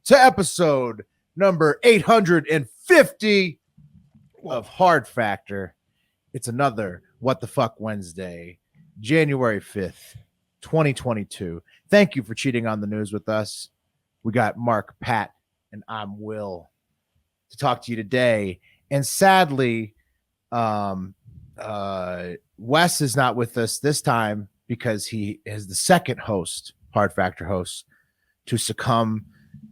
to episode number 850 of Hard Factor. It's another What the Fuck Wednesday, January 5th, 2022. Thank you for cheating on the news with us. We got Mark, Pat, and I'm Will to talk to you today. And sadly, Wes is not with us this time because he is the second host, Hard Factor host, to succumb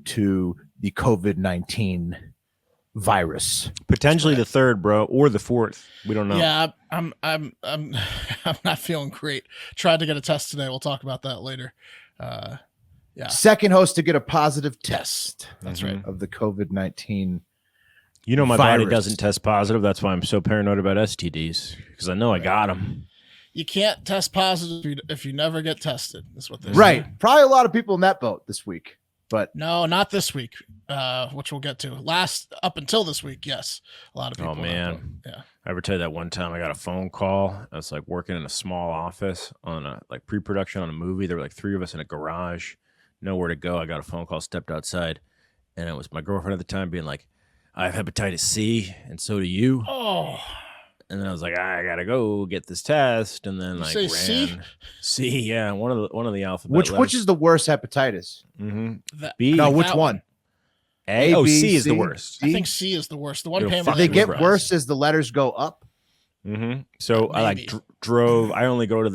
to the COVID-19 virus. Potentially the third, bro, or the fourth. We don't know. Yeah, I'm not feeling great. Tried to get a test today. We'll talk about that later. Yeah. Second host to get a positive test. That's right. Of the COVID-19. You know, my virus. body doesn't test positive. That's why I'm so paranoid about STDs, because I know I got them. You can't test positive if you never get tested. That's what they're Right. saying. Probably a lot of people in that boat this week, but No, not this week, which we'll get to. Up until this week, yes. A lot of people. Oh, man. Yeah. I ever tell you that one time I got a phone call? I was like working in a small office on a pre-production on a movie. There were like three of us in a garage, nowhere to go. I got a phone call, stepped outside, and it was my girlfriend at the time being like, I have hepatitis C, and so do you. Oh. And then I was like, I gotta go get this test, and then You say ran C, yeah, one of the alphabet. which is the worst hepatitis? B. No, which one? A. A, B, C is the C? worst. I think C is the worst. The one It'll Pam fuck They you get Right. worse as the letters go up. So I Maybe. drove. I only go to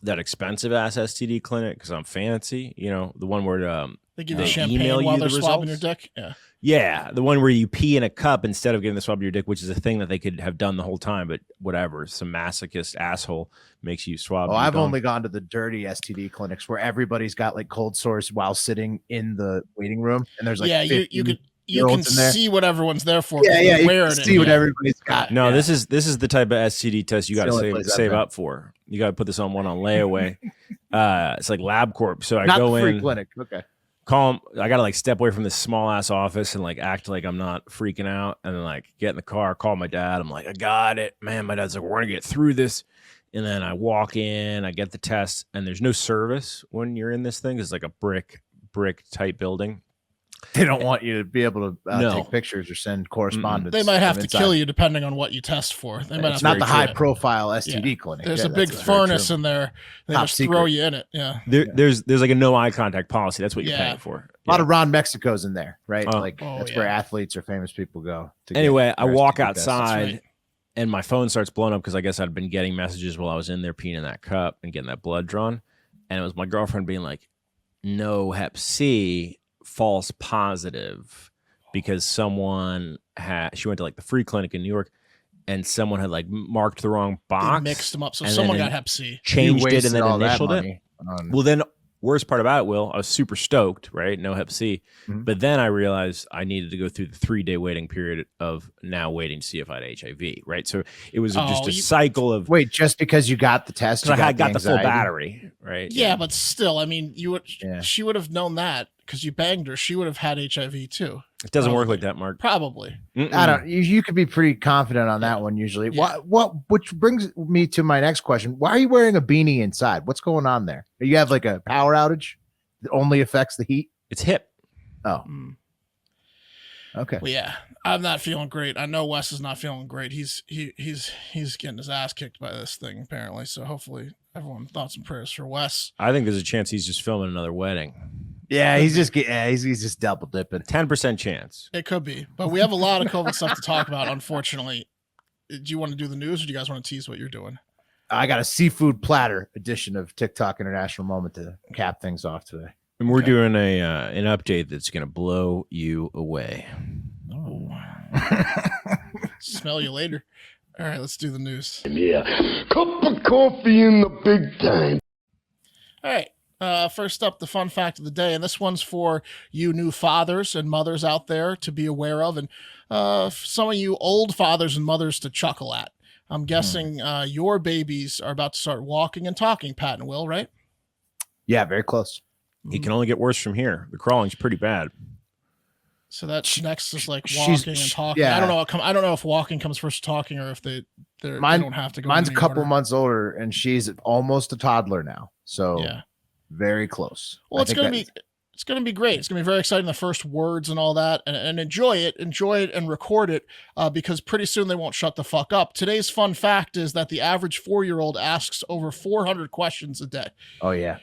that expensive ass STD clinic because I'm fancy. You know, the one where they give they you champagne email while you they're the swabbing your results? dick. Yeah. Yeah, the one where you pee in a cup instead of getting the swab of your dick, which is a thing that they could have done the whole time, but whatever. Some masochist asshole makes you swab. Oh, your I've dong. only gone to the dirty STD clinics where everybody's got like cold sores while sitting in the waiting room, and there's like yeah, you can 50-year-olds in there. see what everyone's there for. Yeah, yeah, you wearing can it. see what Yeah. everybody's got. No, Yeah. this is the type of STD test you got It's the only to place I've save been. up for. You got to put this on layaway. It's like LabCorp. So I Not go the free in, clinic. Okay. call him. I got to like step away from this small ass office and like act like I'm not freaking out, and then like get in the car, call my dad. I'm like, I got it, man. My dad's like, we're gonna get through this. And then I walk in, I get the test, and there's no service when you're in this thing. It's like a brick type building. They don't want you to be able to No. take pictures or send correspondence. They might have from to inside. kill you depending on what you test for. They might It's have not to the very high true. profile STD clinic. There's Yeah, a big that's very furnace true. in there. They Top just secret. throw you in it. Yeah. There's like a no eye contact policy. That's what you're Yeah. paying for. A lot of Ron Mexico's in there, right? Oh. Like Oh, that's yeah. where athletes or famous people go. To get Anyway, I their walk STD tests. outside right. and my phone starts blowing up because I guess I'd been getting messages while I was in there peeing in that cup and getting that blood drawn. And it was my girlfriend being like, no hep C, false positive, because she went to like the free clinic in New York and someone had like marked the wrong They box. mixed them up. So and someone then got hep C. changed You it and then wasted all that initialed it. money on- Well, then worst part about it, Will, I was super stoked, right? No hep C. Mhm. But then I realized I needed to go through the 3-day waiting period of now waiting to see if I had HIV, right? So it was just a cycle of, Wait, just because you got the test, you because I got the full anxiety? battery, right? Yeah, but still, I mean, Yeah. she would have known that because you banged her. She would have had HIV too. It doesn't work Probably. like that, Mark. Probably. I don't. You could be pretty confident on that one usually. Yeah. Which brings me to my next question. Why are you wearing a beanie inside? What's going on there? You have like a power outage that only affects the heat? It's hip. Oh, Mm. okay. Well, yeah, I'm not feeling great. I know Wes is not feeling great. He's getting his ass kicked by this thing apparently. So hopefully, everyone thoughts and prayers for Wes. I think there's a chance he's just filming another wedding. Yeah, he's just double dipping. 10% chance. It could be, but we have a lot of COVID stuff to talk about. Unfortunately, do you want to do the news, or do you guys want to tease what you're doing? I got a seafood platter edition of TikTok International Moment to cap things off today. And we're Okay. doing an update that's going to blow you away. Oh, smell you later. All right, let's do the news. Yeah, cup of coffee in the big time. All right. First up, the fun fact of the day, and this one's for you new fathers and mothers out there to be aware of, and some of you old fathers and mothers to chuckle at. I'm guessing your babies are about to start walking and talking, Pat and Will, right? Yeah, very close. It can only get worse from here. The crawling's pretty bad. So that's next is like She's- walking and talking. yeah. I don't know. I don't know if walking comes first to talking or if they don't have to go. Mine's in a any couple order. months older, and she's almost a toddler now. So Yeah. very close. Well, I it's think gonna be It's going to be great. It's going to be very exciting. The first words and all that, and enjoy it and record it because pretty soon they won't shut the fuck up. Today's fun fact is that the average 4-year-old asks over 400 questions a day. Oh yeah,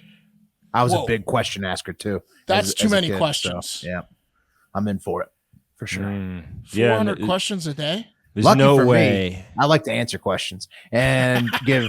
I was a big question asker too. That's too many kid, questions. So, yeah, I'm in for it for sure. 400 questions a day. There's Lucky no for way. Me, I like to answer questions and give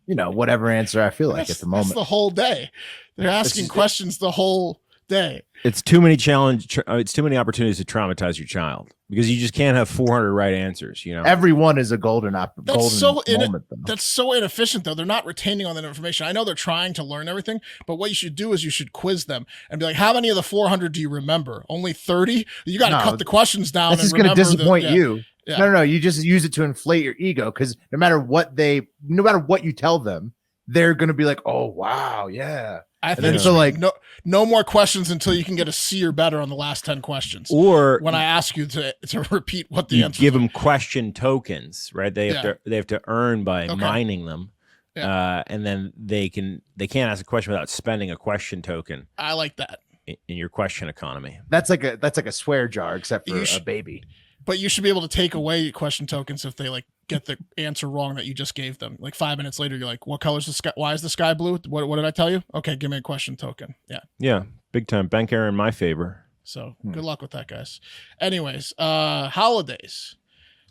whatever answer I feel like at the moment. That's the whole day. They're asking questions the whole day. It's too many it's too many opportunities to traumatize your child because you just can't have 400 right answers. Everyone is a golden moment. That's so inefficient though. They're not retaining all that information. I know they're trying to learn everything, but what you should do is you should quiz them and be like, how many of the 400 do you remember? Only 30? You got to cut the questions down. This is going to disappoint you. Yeah. No. You just use it to inflate your ego because no matter what you tell them, they're going to be like, oh wow, yeah. I think so. Like no more questions until you can get a C or better on the last 10 questions. Or when I ask you to repeat what the answer. Give them question tokens, right? They have to earn by mining them, and then they can't ask a question without spending a question token. I like that in your question economy. That's like a swear jar, except for a baby. But you should be able to take away question tokens if they get the answer wrong that you just gave them. Like 5 minutes later, you're like, what color's the sky? Why is the sky blue? What did I tell you? Okay, give me a question token. Yeah. Yeah. Big time. Bank error in my favor. So good luck with that, guys. Anyways, holidays.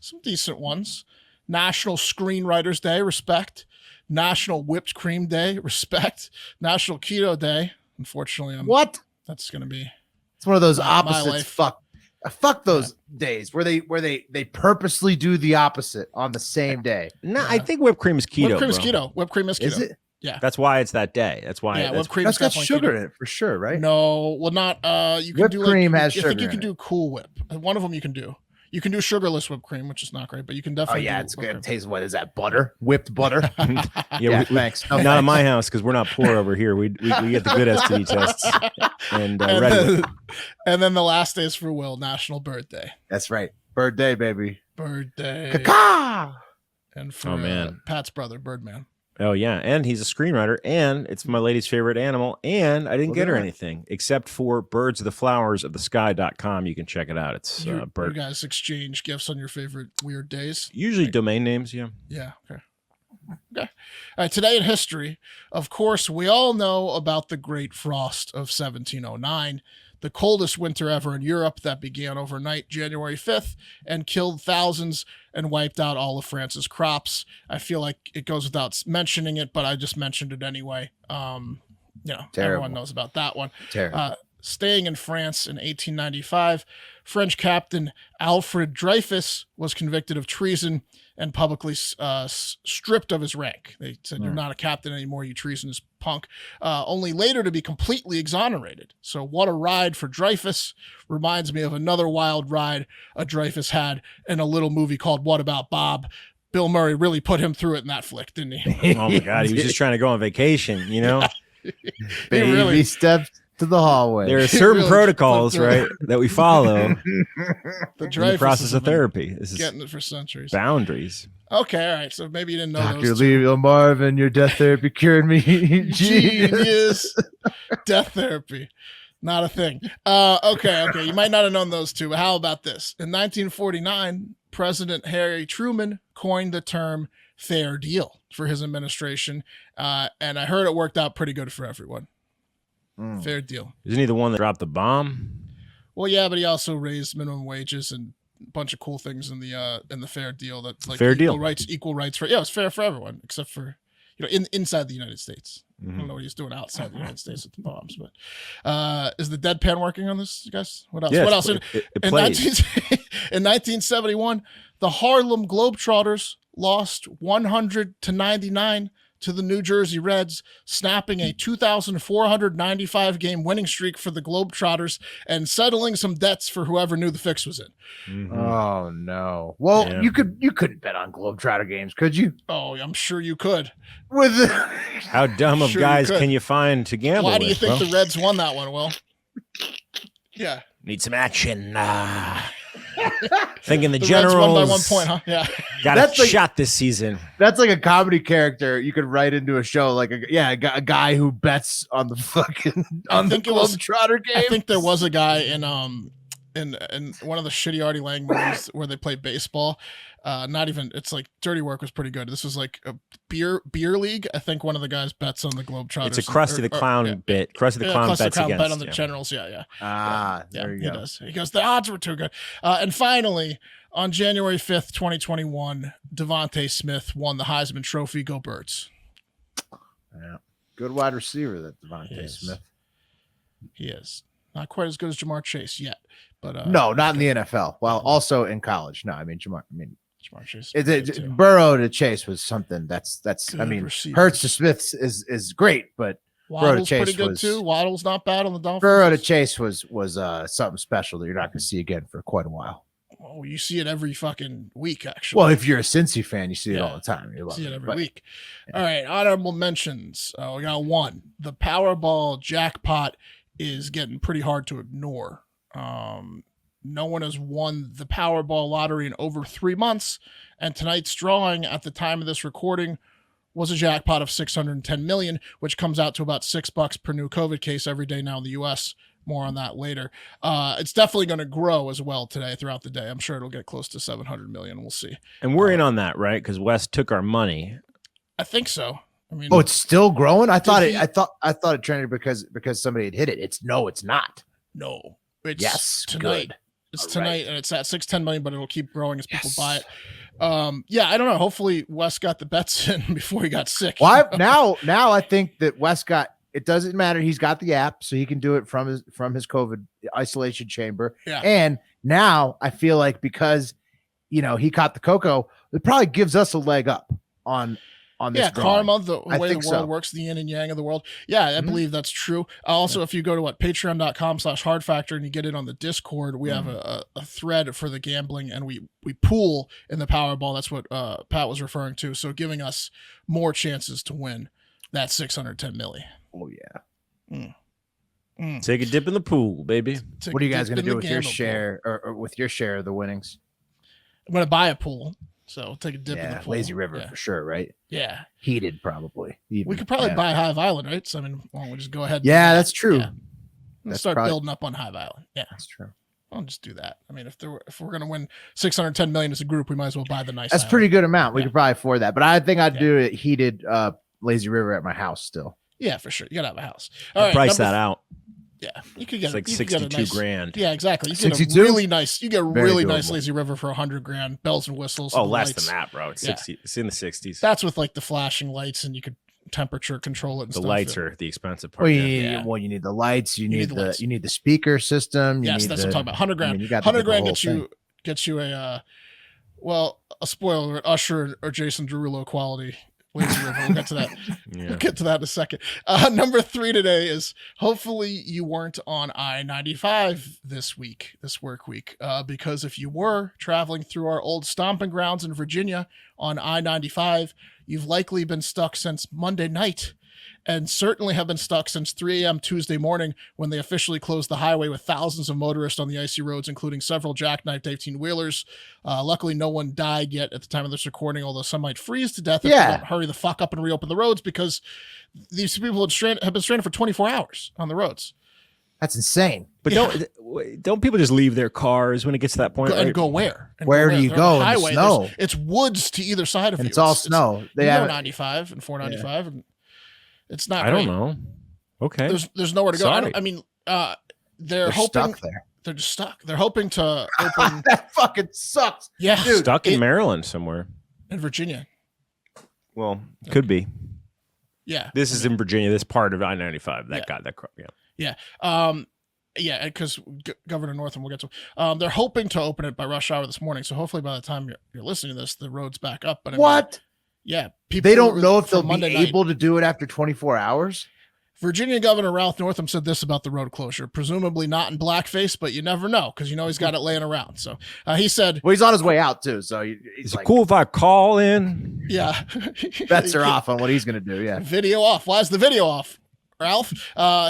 Some decent ones. National Screenwriters Day, respect. National Whipped Cream Day, respect. National Keto Day. Unfortunately, that's going to be. It's one of those opposites. Fuck those days where they purposely do the opposite on the same day. No, I think whipped cream is keto. Whipped cream is keto. Whipped cream is keto. Is it? Yeah. That's why it's that day. That's why. Yeah, whipped cream that's got sugar in it for sure, right? No, well, not. You can whipped do cream has sugar. I think you can do Cool Whip. One of them you can do. You can do sugarless whipped cream, which is not great, but you can definitely. Oh yeah, it's good. It tastes. What is that? Butter? Whipped butter? Thanks. Not in my house because we're not poor over here. We get the good STD tests and then the last day is for Will, National Bird Day. That's right, Bird Day, baby. Bird Day. Caca. And for Pat's brother, Birdman. Oh yeah, and he's a screenwriter, and it's my lady's favorite animal, and I didn't get her anything except for birdsoftheflowersofthesky.com. You can check it out. It's you guys exchange gifts on your favorite weird days. Usually domain names, yeah. Yeah. Okay. All right. Today in history, of course, we all know about the Great Frost of 1709. The coldest winter ever in Europe that began overnight, January 5th, and killed thousands and wiped out all of France's crops. I feel like it goes without mentioning it, but I just mentioned it anyway. Everyone knows about that one. Terrible. Staying in France in 1895, French captain Alfred Dreyfus was convicted of treason and publicly stripped of his rank. They said, you're not a captain anymore, you treasonous punk, only later to be completely exonerated. So what a ride for Dreyfus. Reminds me of another wild ride a Dreyfus had in a little movie called What About Bob? Bill Murray really put him through it in that flick, didn't he? Oh my God, he was just trying to go on vacation, Baby steps to the hallway. There are certain protocols, right, that we follow in the process of therapy. This is getting it for centuries. Boundaries. Okay, all right. So maybe you didn't know Dr. Leo Marvin, your death therapy cured me. Genius. Death therapy. Not a thing. Okay. You might not have known those two, but how about this? In 1949, President Harry Truman coined the term fair deal for his administration, and I heard it worked out pretty good for everyone. Fair deal. Isn't he the one that dropped the bomb? Well, yeah, but he also raised minimum wages and a bunch of cool things in the fair deal. That's like fair equal deal. Equal rights for it's fair for everyone except for inside the United States. I don't know what he's doing outside the United States with the bombs, but is the deadpan working on this, you guys? What else? Yes, what else? It In 1971, the Harlem Globetrotters lost 100-99 to the New Jersey Reds, snapping a 2,495 game winning streak for the Globetrotters and settling some debts for whoever knew the fix was in. Mm-hmm. Oh no! Well, you couldn't bet on Globetrotter games, could you? Oh, I'm sure you could. How dumb of guys can you find to gamble? Why do you think the Reds won that one? Will? Yeah. Need some action. Thinking the, Reds Generals won by 1 point, huh? Yeah. got That's a like- shot this season. That's like a comedy character you could write into a show, like a guy who bets on the fucking on the think it was- Globetrotter game. I think there was a guy in one of the shitty Artie Lang movies where they play baseball. Not even, it's like Dirty Work was pretty good. This was like a beer league. I think one of the guys bets on the Globetrotters. It's a Krusty the Clown bit. Krusty the Clown Krusty bets the Clown against bet on the yeah. Generals. Yeah. There you he go. does. He goes, the odds were too good. And finally, on January 5th, 2021, Devontae Smith won the Heisman Trophy. Go Birds. Yeah. Good wide receiver, that Devontae He is. Smith. He is. Not quite as good as Jamar Chase yet, but No, not in the NFL. Well, also in college. No, I mean Jamar. I mean, Jamar Chase. Burrow to Chase was something. That's. Good I mean, receivers. Hurts to Smith is great, but Waddle's Chase pretty good was- too. Waddle's not bad on the Dolphins. Burrow to Chase was something special that you're not going to see again for quite a while. Oh, you see it every fucking week, actually. Well, if you're a Cincy fan, you see it Yeah. all the time. You You love see it every But week. All right, honorable mentions. We got one. The Powerball jackpot is getting pretty hard to ignore. No one has won the Powerball lottery in over 3 months, and tonight's drawing at the time of this recording was a jackpot of 610 million, which comes out to about $6 per new COVID case every day now in the U.S. More on that later. It's definitely going to grow as well today throughout the day. I'm sure it'll get close to 700 million. We'll see. And we're in on that, right? Because Wes took our money. I think so. I mean, Oh, it's still growing. I thought he- it. I thought it trended because somebody had hit it. It's not. no. It's Yes, tonight. good. It's All tonight, right. and it's at 610 million, but it'll keep growing as people Yes. buy it. Yeah, I don't know. Hopefully, Wes got the bets in before he got sick. Well, now I think that Wes got. It doesn't matter. He's got the app, so he can do it from his COVID isolation chamber. Yeah. And now I feel like because he caught the cocoa, it probably gives us a leg up on this. Yeah, drawing. karma, the I way the think world so. works, the yin and yang of the world. Yeah, I Mhm. believe that's true. Also, if you go to patreon.com/hard factor and you get it on the Discord, we have a thread for the gambling, and we pool in the Powerball. That's what Pat was referring to. So giving us more chances to win that 610 million. Oh yeah. Take a dip in the pool, baby. Take What are a you guys dip going to in do the with your gamble pool. share or with your share of the winnings? I'm going to buy a pool. So take a dip in the Yeah, pool. Lazy River Yeah. for sure, right? Yeah. Heated probably. Even. We could probably Yeah. buy Hive Island, right? So I mean, why don't we just go ahead? and Yeah, do that? that's true. Yeah. Let's That's start probably- building up on Hive Island. Yeah, That's true. I'll just do that. I mean, if we're gonna win 610 million as a group, we might as well buy the nice. That's island. pretty good amount. We Yeah. could probably afford that. But I think I'd Yeah. do it heated Lazy River at my house still. Yeah, for sure. You gotta have a house. Price that out. Yeah, you could get It's like you could get a 62 nice, grand. Yeah, exactly. You get a 62? really nice. You get a Very really nice doable. Lazy River for 100 grand, bells and whistles. Oh, and less lights. than that, bro. It's Yeah. 60. It's in the 60s. That's with like the flashing lights, and you could temperature control it. And The stuff. lights are the expensive part. Well, yeah. Yeah. you need the lights. You need need the the lights. you need the speaker system. You Yes, need that's what I'm talking about. 100 grand. I mean, you got to 100 get the grand whole gets you a a spoiler, Usher or Jason Derulo quality Lazy River. We'll get to that. Yeah. We'll get to that in a second. Number 3 today is hopefully you weren't on I-95 this work week, because if you were traveling through our old stomping grounds in Virginia on I-95, you've likely been stuck since Monday night, and certainly have been stuck since 3 a.m. Tuesday morning when they officially closed the highway with thousands of motorists on the icy roads, including several jackknifed 18-wheelers. Luckily, no one died yet at the time of this recording, although some might freeze to death if Yeah. they don't hurry the fuck up and reopen the roads, because these people have been stranded for 24 hours on the roads. That's insane. But don't people just leave their cars when it gets to that point? And right? go where? And Where do you They're go on in the highway. snow? It's woods to either side of And you. it's all snow. They you know have 95 and 495, and it's not. I don't great. know. Okay. There's nowhere to go. Sorry. I mean, they're they're hoping stuck there. they're just stuck. They're hoping to open. That fucking sucks. Yeah, Dude, Stuck in Maryland somewhere. in Virginia. Well, could be. Yeah, This is in Virginia. This part of I-95. That Yeah. got that. Yeah. yeah, because Governor Northam will get to. They're hoping to open it by rush hour this morning. So hopefully by the time you're listening to this, the road's back up. But I mean, What? yeah, people. They don't know if from they'll be Monday night. able to do it after 24 hours. Virginia Governor Ralph Northam said this about the road closure, presumably not in blackface, but you never know because he's got it laying around. So he said, Well, he's on his way out too, so he's Is like, it cool if I call in? yeah. bets are off on what he's gonna do. Yeah. Video off. Why is the video off, Ralph?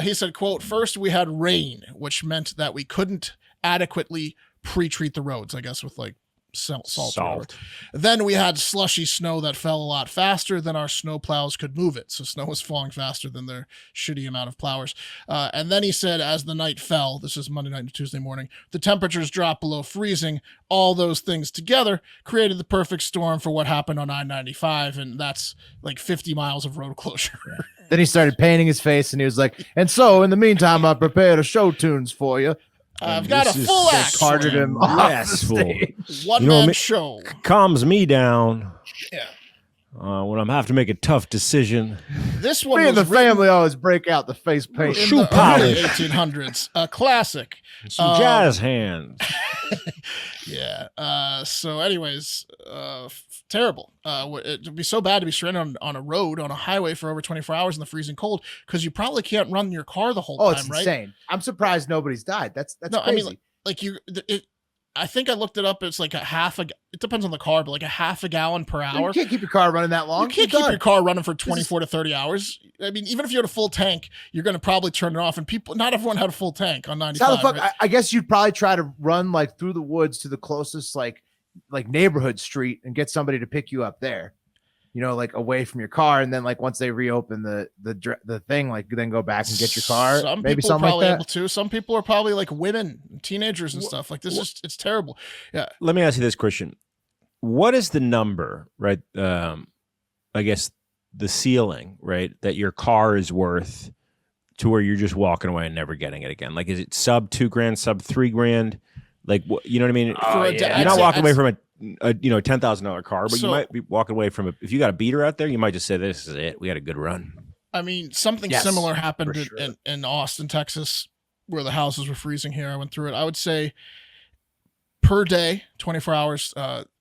He said, quote, first we had rain, which meant that we couldn't adequately pre-treat the roads, I guess, with like salt. Or whatever. Salt. Then we had slushy snow that fell a lot faster than our snow plows could move it. So snow was falling faster than their shitty amount of plowers. And then he said, as the night fell, this is Monday night and Tuesday morning, the temperatures dropped below freezing. All those things together created the perfect storm for what happened on I-95. And that's like 50 miles of road closure. Then he started painting his face and he was like, and so in the meantime, I prepared a show tunes for you. I've got a full act. Carted him off the Restful. stage. One-man show. Calms me down. Yeah. When I'm have to make a tough decision. This one Me and the was written family always break out the face paint. in Shoe the early polish. 1800s. A classic. Some jazz hands. Yeah. So anyways, terrible. It would be so bad to be stranded on a road, on a highway for over 24 hours in the freezing cold, because you probably can't run your car the whole Oh, time, it's right? insane. I'm surprised nobody's died. That's No, crazy. I mean, like I think I looked it up. It's like it depends on the car, but like a half a gallon per hour. you can't keep your car running that long. You can't You're keep done. your car running for 24 to 30 hours. I mean, even if you had a full tank, you're going to probably turn it off. And not everyone had a full tank on So how 95. the fuck? right? I guess you'd probably try to run like through the woods to the closest like neighborhood street and get somebody to pick you up there. You know, like away from your car, and then like once they reopen the thing, like then go back and get your car. Some Maybe people something are probably like able that. to. Some people are probably like women, teenagers, and stuff. Like it's terrible. Yeah. Let me ask you this question. What is the number, right? I guess the ceiling, right, that your car is worth to where you're just walking away and never getting it again? Like, is it sub $2,000, sub $3,000? Like, you know what I mean? You're not walking away from a $10,000 car, but you might be walking away from it. If you got a beater out there, you might just say, "This is it. We had a good run." I mean, something Yes, similar happened for sure. in Austin, Texas, where the houses were freezing here. I went through it. I would say per day, 24 hours,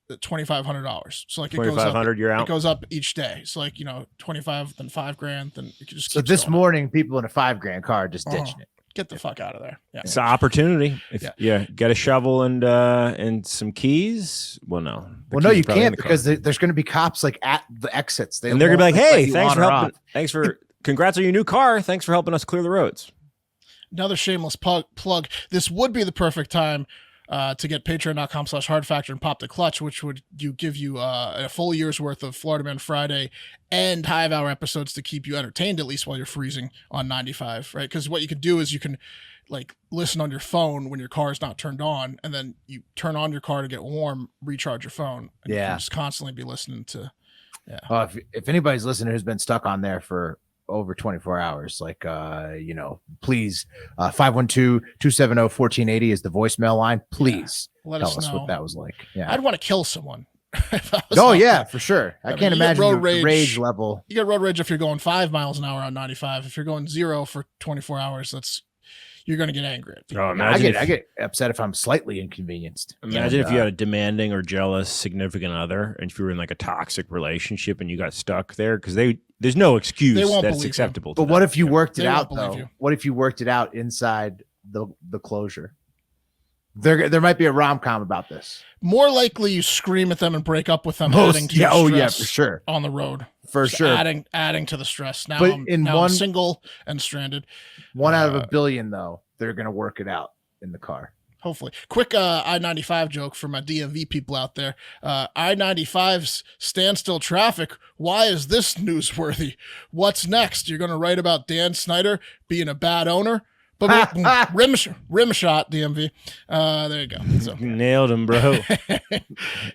$2,500. So like it goes up. $2,500, you're It out. goes up each day. So like 25, then $5,000, then it just So keeps this going up. morning, people in a $5,000 car just ditching it. Get the fuck out of there. Yeah. It's an opportunity. If Yeah. yeah, get a shovel and some keys. Well, no. The Well, no, keys you are probably in can't the car. because there's going to be cops like at the exits. and they're gonna be like, won't let "Hey, you thanks on for or helping. off. Thanks for congrats on your new car. Thanks for helping us clear the roads." Another shameless plug. This would be the perfect time to get patreon.com/hard factor and pop the clutch, which would give you a full year's worth of Florida Man Friday and Hive Hour episodes to keep you entertained, at least while you're freezing on 95, right? Because what you can do is you can like listen on your phone when your car is not turned on, and then you turn on your car to get warm, recharge your phone, and you Yeah. can just constantly be listening to. If anybody's listening who's been stuck on there for over 24 hours, like please 512-270-1480 is the voicemail line. Please Let tell us us know. what that was like. Yeah. I'd want to kill someone. if I was Oh out yeah, there. for sure. I I mean, can't you get imagine road the rage. rage level. You get road rage if you're going 5 miles an hour on 95. If you're going 0 for 24 hours, you're going to get angry at people. Oh, I get upset if I'm slightly inconvenienced. Imagine And, if you had a demanding or jealous significant other, and if you were in like a toxic relationship and you got stuck there, because there's no excuse They won't that's believe you. acceptable. But to what them. if you worked it They won't out believe though? you. What if you worked it out inside the closure? There might be a rom-com about this. More likely you scream at them and break up with them, adding to your stress for sure. on the road. For Just sure. adding to the stress. Now, But I'm, in now I'm one- single and stranded. One out of a billion though, they're going to work it out in the car. Hopefully. Quick I-95 joke for my DMV people out there. I-95's standstill traffic. Why is this newsworthy? What's next? You're going to write about Dan Snyder being a bad owner? Rim shot, DMV. There you go. So, Nailed him, bro.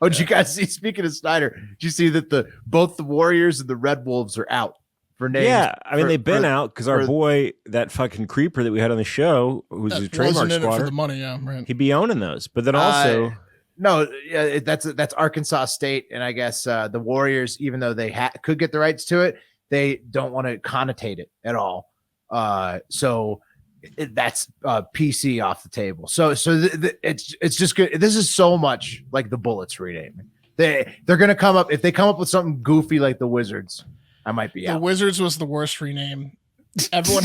Oh, did you guys see? Speaking of Snyder, did you see that both the Warriors and the Red Wolves are out for names? Yeah, I mean for- they've been for- out because our for- boy, that fucking creeper that we had on the show, who's a that trademark wasn't in it for squatter, the money, yeah, right. he'd be owning those. But then also, No, yeah, that's Arkansas State, and I guess the Warriors, even though they could get the rights to it, they don't want to connotate it at all. So that's PC off the table. So it's just good. This is so much like the Bullets renaming. They're gonna come up if they come up with something goofy like the Wizards. I might be The out. Wizards was the worst rename. Everyone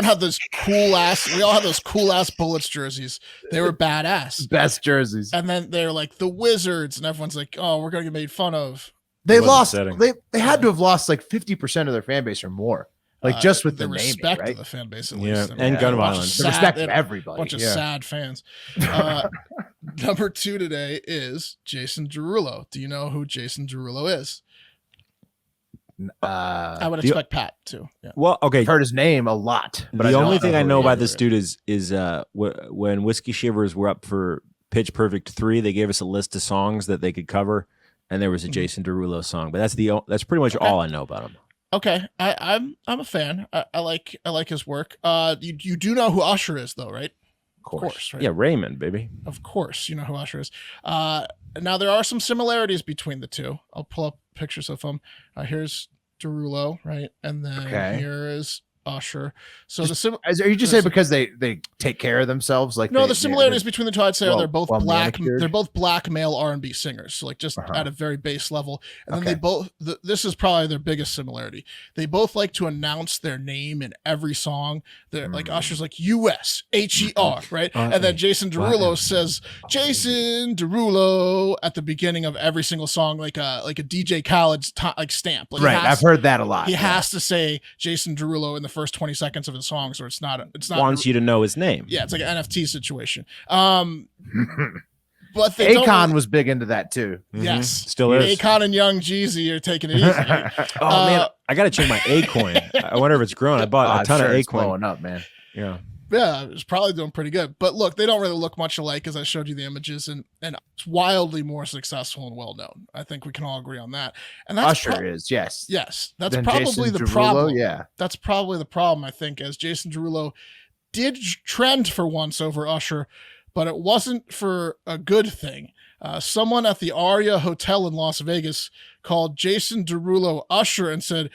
had those cool ass. We all had those cool ass Bullets jerseys. They were badass. Best jerseys. And then they're like the Wizards, and everyone's like, "Oh, we're gonna get made fun of." They Wasn't lost. setting. They had to have lost like 50% of their fan base or more. Like just with the naming, respect right? of the fan base, at Yeah, least. and gun a bunch of violence. The sad- respect they of had everybody. bunch of yeah. sad fans. Number 2 today is Jason Derulo. Do you know who Jason Derulo is? I would expect Pat too. Yeah. Well, okay. I've heard his name a lot, but The only thing I know about is. this dude is when Whiskey Shivers were up for Pitch Perfect 3, they gave us a list of songs that they could cover, and there was a Jason Derulo song. But that's pretty much all I know about him. Okay, I'm a fan. I like his work. You do know who Usher is though, right? Of course, right? Yeah, Raymond, baby. Of course, you know who Usher is. Now there are some similarities between the two. I'll pull up pictures of them. Here's Derulo, right, and then here is Usher. So are you just saying because they take care of themselves? Like no, the similarities between the two, I'd say, are they're both black. manicured. They're both black male R&B singers. So like just at a very base level. And then they both. This is probably their biggest similarity. They both like to announce their name in every song. They're like Usher's like USHER, right? And then Jason Derulo says Jason Derulo at the beginning of every single song, like a DJ Khaled like stamp. Like right, I've heard that a lot. He has to say Jason Derulo in the first 20 seconds of his songs, or it's not Wants you to know his name. Yeah, it's like an NFT situation. But Akon was big into that too. Yes, still is. Akon and Young Jeezy are taking it easy. Man, I got to check my A coin. I wonder if it's growing. I bought a ton of A coin. Blowing up, man. Yeah. Yeah, it's probably doing pretty good. But look, they don't really look much alike, as I showed you the images, and it's wildly more successful and well known. I think we can all agree on that. And that's Usher is, yes. Yes, that's Then probably Jason the Derulo, problem. yeah. That's probably the problem, I think, as Jason Derulo did trend for once over Usher, but it wasn't for a good thing. Someone at the Aria Hotel in Las Vegas called Jason Derulo Usher and said,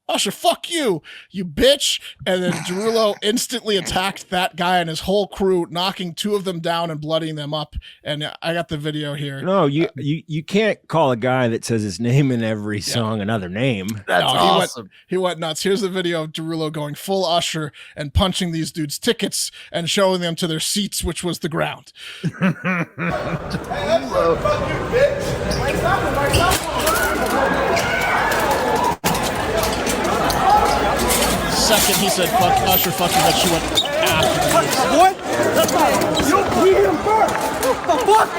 Usher, fuck you, you bitch. And then Derulo instantly attacked that guy and his whole crew, knocking 2 of them down and bloodying them up. And I got the video here. No, you can't call a guy that says his name in every song another name. That's awesome. He went nuts. Here's the video of Derulo going full Usher and punching these dudes' tickets and showing them to their seats, which was the ground. Second, he said, fuck Usher, fuck you, but she went after the What? You beat him first! The fuck?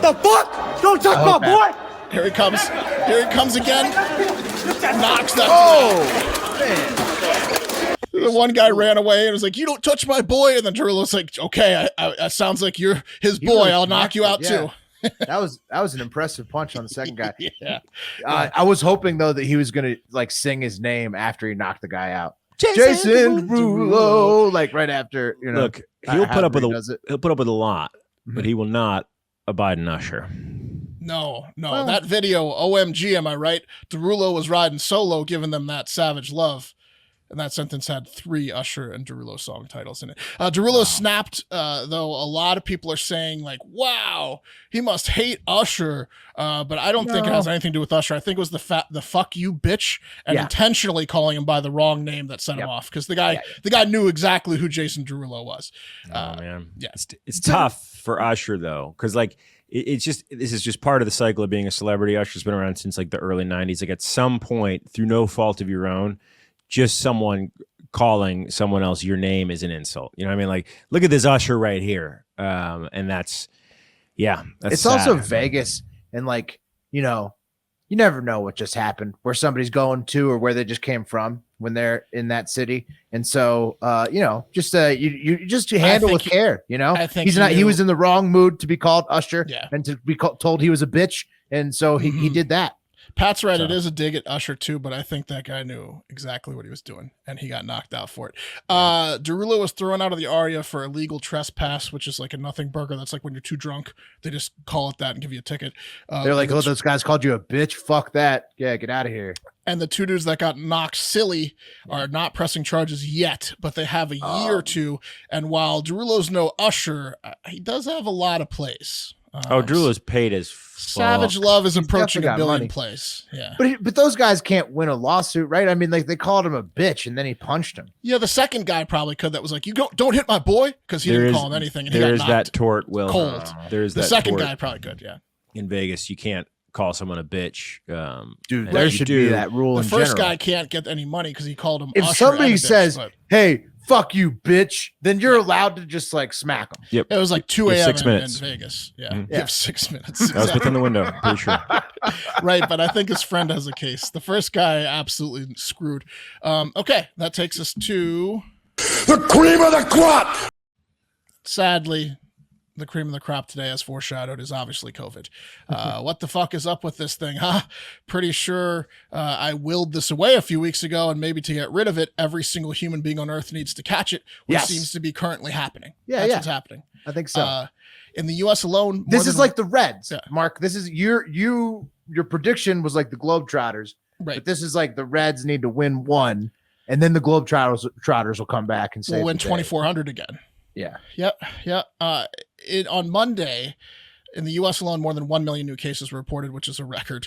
The fuck? Don't touch my boy! Here he comes. Here he comes again. Knocks that. Man. The one guy ran away and was like, you don't touch my boy. And then Derulo's like, okay, it sounds like you're his boy. really I'll knock you out too. That was an impressive punch on the second guy. Yeah. I was hoping though that he was gonna like sing his name after he knocked the guy out. Jason Derulo, like right after, you know. Look, he'll put up with it. he'll put up with a lot, but he will not abide in Usher. No. That video, OMG, am I right? Derulo was riding solo, giving them that savage love. And that sentence had 3 Usher and Derulo song titles in it. Derulo snapped, though a lot of people are saying, like, wow, he must hate Usher. But I don't think it has anything to do with Usher. I think it was the fuck you bitch and intentionally calling him by the wrong name that set him off. Because the guy knew exactly who Jason Derulo was. Oh, man. Yeah. It's tough for Usher, though, because, like, this is just part of the cycle of being a celebrity. Usher's been around since, like, the early 90s. Like, at some point, through no fault of your own, just someone calling someone else your name is an insult. You know what I mean? Like, look at this Usher right here. And that's it's sad. also Vegas, and like, you know, you never know what just happened, where somebody's going to or where they just came from when they're in that city. And so you know, just you just handle with care, you know. I think he was in the wrong mood to be called Usher and to be told he was a bitch, and so he did that. Pat's right. It is a dig at Usher too, but I think that guy knew exactly what he was doing, and he got knocked out for it. Derulo was thrown out of the Aria for illegal trespass, which is like a nothing burger. That's like when you're too drunk, they just call it that and give you a ticket. They're like, "Oh, those guys called you a bitch. Fuck that. Yeah, get out of here." And the 2 dudes that got knocked silly are not pressing charges yet, but they have a year or 2. And while Derulo's no Usher, he does have a lot of plays. Derulo's paid as fuck. Savage Love is approaching definitely $1 got billion money. plays. Yeah. But those guys can't win a lawsuit, right? I mean, like, they called him a bitch and then he punched him. Yeah, the second guy probably could. That was like, you don't hit my boy, because he didn't call him anything. And he got knocked that tort will cold. There's the that second tort guy probably could. Yeah. in Vegas. You can't call someone a bitch. Dude, and there you should do. be that rule The in first general. guy can't get any money because he called him If Usher somebody and a bitch, says, but- "Hey, fuck you, bitch, then you're allowed to just like smack them. Yep. It was like 2 You have a.m. 6 in minutes. Vegas. Yeah. Mhm. You have 6 minutes. That was within the window. Pretty sure. Right, but I think his friend has a case. The first guy absolutely screwed. Okay, that takes us to The cream of the crop! sadly. The cream of the crop today, as foreshadowed, is obviously COVID. What the fuck is up with this thing? Huh? Pretty sure I willed this away a few weeks ago, and maybe to get rid of it, every single human being on Earth needs to catch it, which Yes. seems to be currently happening. Yeah, That's yeah. what's happening. I think so. In the U.S. alone, This more is than- like the Reds, Yeah. Mark. This is your prediction was like the Globetrotters, right. but this is like the Reds need to win one, and then the Globetrotters will come back and say We'll win 2,400 again. Yeah. Yep. On Monday, in the U.S. alone, more than 1 million new cases were reported, which is a record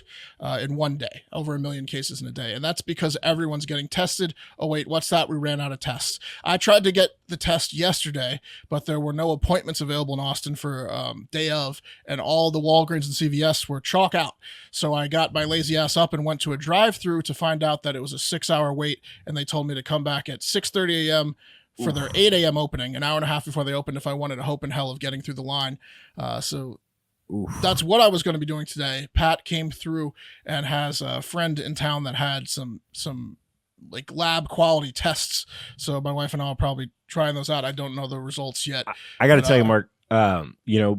in one day, over 1 million cases in a day. And that's because everyone's getting tested. Oh, wait, what's that? We ran out of tests. I tried to get the test yesterday, but there were no appointments available in Austin for day of, and all the Walgreens and CVS were chalk out. So I got my lazy ass up and went to a drive-through to find out that it was a 6-hour wait, and they told me to come back at 6:30 a.m., for their 8 a.m. opening, an hour and a half before they opened, if I wanted a hope in hell of getting through the line. So that's what I was going to be doing today. Pat came through and has a friend in town that had some like lab quality tests. So my wife and I will probably trying those out. I don't know the results yet. I got to But, tell you, Mark,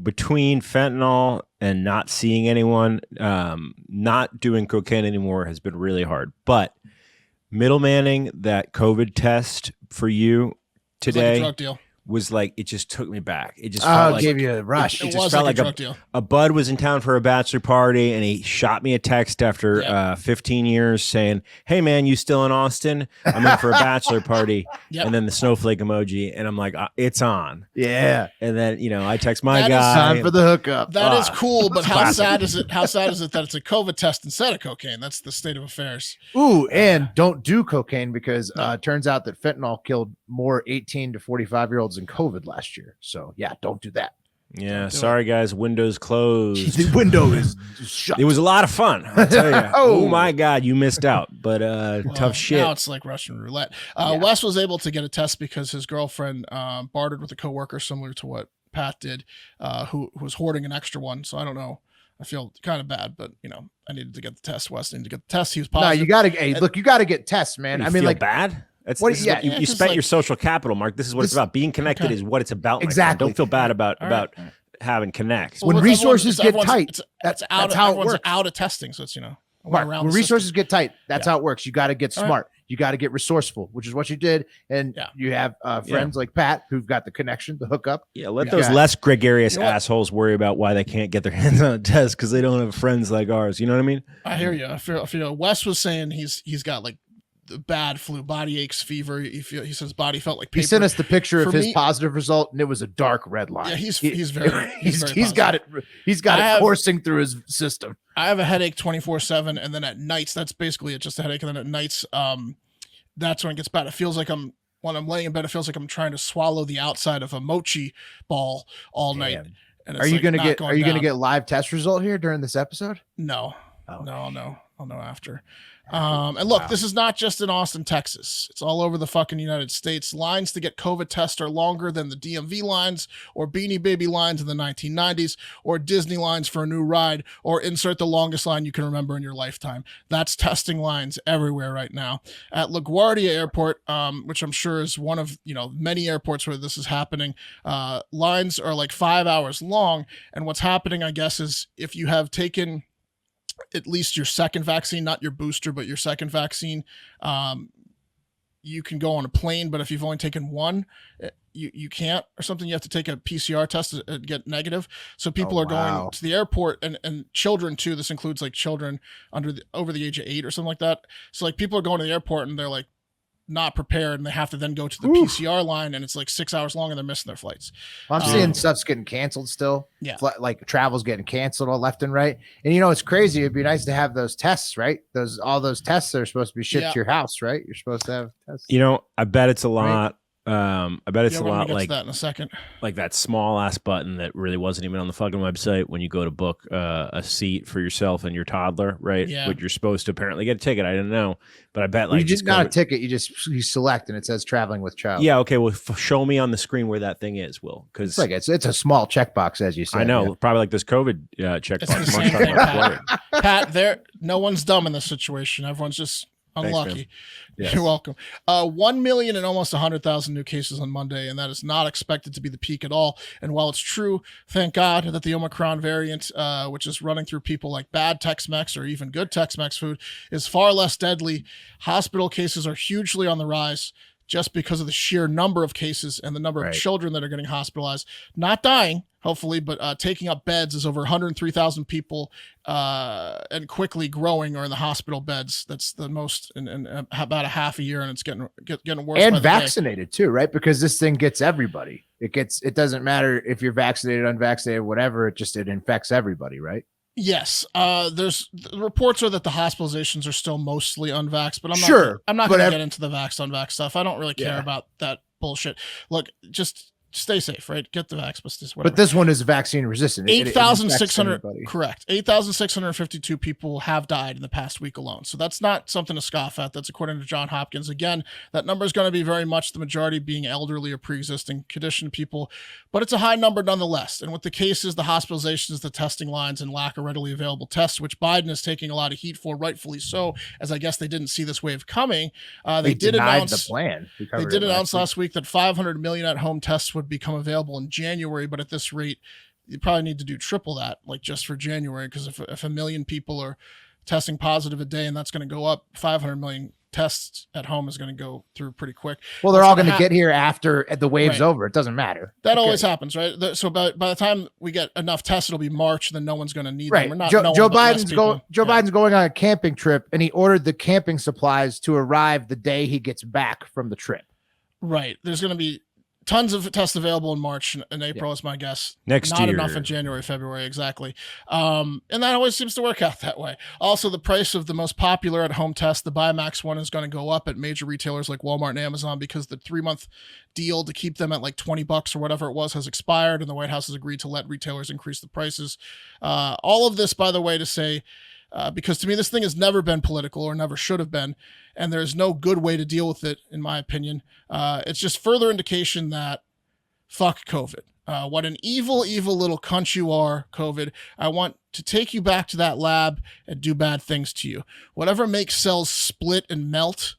between fentanyl and not seeing anyone, not doing cocaine anymore has been really hard. But middlemaning that COVID test for you It was like a today drug deal. was like, it just took me back. It just felt like gave you a rush. It It just was felt like a like drug deal. a bud was in town for a bachelor party, and he shot me a text after Yep. 15 years saying, "Hey man, you still in Austin? I'm in for a bachelor party." Yep. And then the snowflake emoji, and I'm like, "It's on." Yeah. And then I text my That is guy. Time for the hookup. That is cool, but how classic. sad is it? How sad is it that it's a COVID test instead of cocaine? That's the state of affairs. Ooh, and don't do cocaine because it turns out that fentanyl killed more 18 to 45-year-olds than COVID last year. So yeah, don't do that. Yeah, do sorry guys, windows closed. The window is shut. It was a lot of fun. I'll tell you. Oh. Oh my god, you missed out. But Well, tough shit. Now it's like Russian roulette. Yeah. Wes was able to get a test because his girlfriend bartered with a coworker similar to what Pat did, who was hoarding an extra one. So I don't know. I feel kind of bad, but I needed to get the test. Wes needed to get the test. He was No, positive. you gotta. Hey, look, you gotta get tests, man. You I mean, feel like bad. That's What- this is yeah, what you, yeah, you 'cause, spent like- your social capital, Mark. This is what it's This- about. Being connected Okay. is what it's about. my friend. Exactly. Don't feel bad about All right. having connect. When with resources get everyone's- tight, it's that's out. how it Everyone's works. out of testing, so it's Mark, around when the resources system. get tight, that's how it works. You got to get All right. smart. You got to get resourceful, which is what you did. And Yeah. you have friends like Pat who've got the connection, the hookup. Yeah, let You those got- less gregarious You know what? assholes worry about why they can't get their hands on a test because they don't have friends like ours. You know what I mean? I hear you. I feel. Wes was saying he's got like the bad flu, body aches, fever. He says his body felt like paper. He sent us the picture For of his me- positive result, and it was a dark red line. Yeah, he's very he's very he's got it. He's got I it have- coursing through his system. I have a headache 24/7, and then at nights, that's basically it, just a headache. And then at nights, that's when it gets bad. It feels like when I'm laying in bed, it feels like I'm trying to swallow the outside of a mochi ball all night. Damn. And Are you gonna get? Are you gonna get live test result here during this episode? No, Oh. no, I'll know after. And look, this is not just in Austin, Texas. It's all over the fucking United States. Lines to get COVID tests are longer than the DMV lines or Beanie Baby lines in the 1990s or Disney lines for a new ride or insert the longest line you can remember in your lifetime. That's testing lines everywhere right now. At LaGuardia Airport, which I'm sure is one of many airports where this is happening, lines are like 5 hours long. And what's happening, I guess, is if you have taken at least your second vaccine, not your booster, but your second vaccine, you can go on a plane. But if you've only taken one, you can't, or something. You have to take a PCR test to get negative. So people are wow. going to the airport, and children too. This includes like children over the age of 8 or something like that. So like people are going to the airport and they're like not prepared, and they have to then go to the PCR line, and it's like 6 hours long, and they're missing their flights. I'm seeing stuff's getting canceled still. Yeah. Like travel's getting canceled all left and right. And it's crazy. It'd be nice to have those tests, right? All those tests that are supposed to be shipped Yeah. to your house, right? You're supposed to have tests. I bet it's a lot I bet it's Yeah, a we're gonna lot get to like that in a second. that small ass button that really wasn't even on the fucking website when you go to book a seat for yourself and your toddler, right? Yeah. But you're supposed to apparently get a ticket. I didn't know, but I bet Well, like you just not a ticket. You select and it says traveling with child. yeah, okay. Well, show me on the screen where that thing is, Will, because It's a small checkbox, as you said. I know yeah. probably like this COVID It's the checkbox. same thing, Pat. No one's dumb in this situation. Everyone's just unlucky. Yes. You're welcome. 1 million and almost 100,000 new cases on Monday, and that is not expected to be the peak at all. And while it's true, thank God that the Omicron variant, which is running through people like bad Tex-Mex or even good Tex-Mex food, is far less deadly. Hospital cases are hugely on the rise just because of the sheer number of cases and the number of children that are getting hospitalized, not dying, hopefully, but taking up beds is over 103,000 people and quickly growing are in the hospital beds. That's the most in about a half a year, and it's getting worse. And vaccinated too, right? Because this thing gets everybody. It doesn't matter if you're vaccinated, unvaccinated, whatever. It infects everybody, right? Yes. The reports are that the hospitalizations are still mostly unvaxxed, but I'm not going to get into the vaxxed unvaxxed stuff. I don't really care about that bullshit. Look, just stay safe, right? Get the vax, but this one is vaccine resistant. 8,600, correct. 8,652 people have died in the past week alone. So that's not something to scoff at. That's according to John Hopkins. Again, that number is going to be very much the majority being elderly or pre-existing condition people, but it's a high number nonetheless. And with the cases, the hospitalizations, the testing lines, and lack of readily available tests, which Biden is taking a lot of heat for, rightfully so, as I guess they didn't see this wave coming. They did announce the plan. They did announce last week that 500 million at-home tests would become available in January, but at this rate, you probably need to do triple that, like just for January, because if a million people are testing positive a day, and that's going to go up, 500 million tests at home is going to go through pretty quick. Well, they're all going to get here after the wave's over. It doesn't matter. That always happens, right? So by the time we get enough tests, it'll be March, then no one's going to need them. We're not Joe Biden's going on a camping trip, and he ordered the camping supplies to arrive the day he gets back from the trip. Right. There's going to be tons of tests available in March and April is my guess. Next year. Not enough in January, February, exactly. And that always seems to work out that way. Also, the price of the most popular at-home test, the Biomax one, is going to go up at major retailers like Walmart and Amazon because the 3-month deal to keep them at like $20 or whatever it was has expired, and the White House has agreed to let retailers increase the prices. All of this, by the way, to say, because to me, this thing has never been political or never should have been, and there's no good way to deal with it, in my opinion. It's just further indication that fuck COVID. What an evil, evil little cunt you are, COVID. I want to take you back to that lab and do bad things to you. Whatever makes cells split and melt,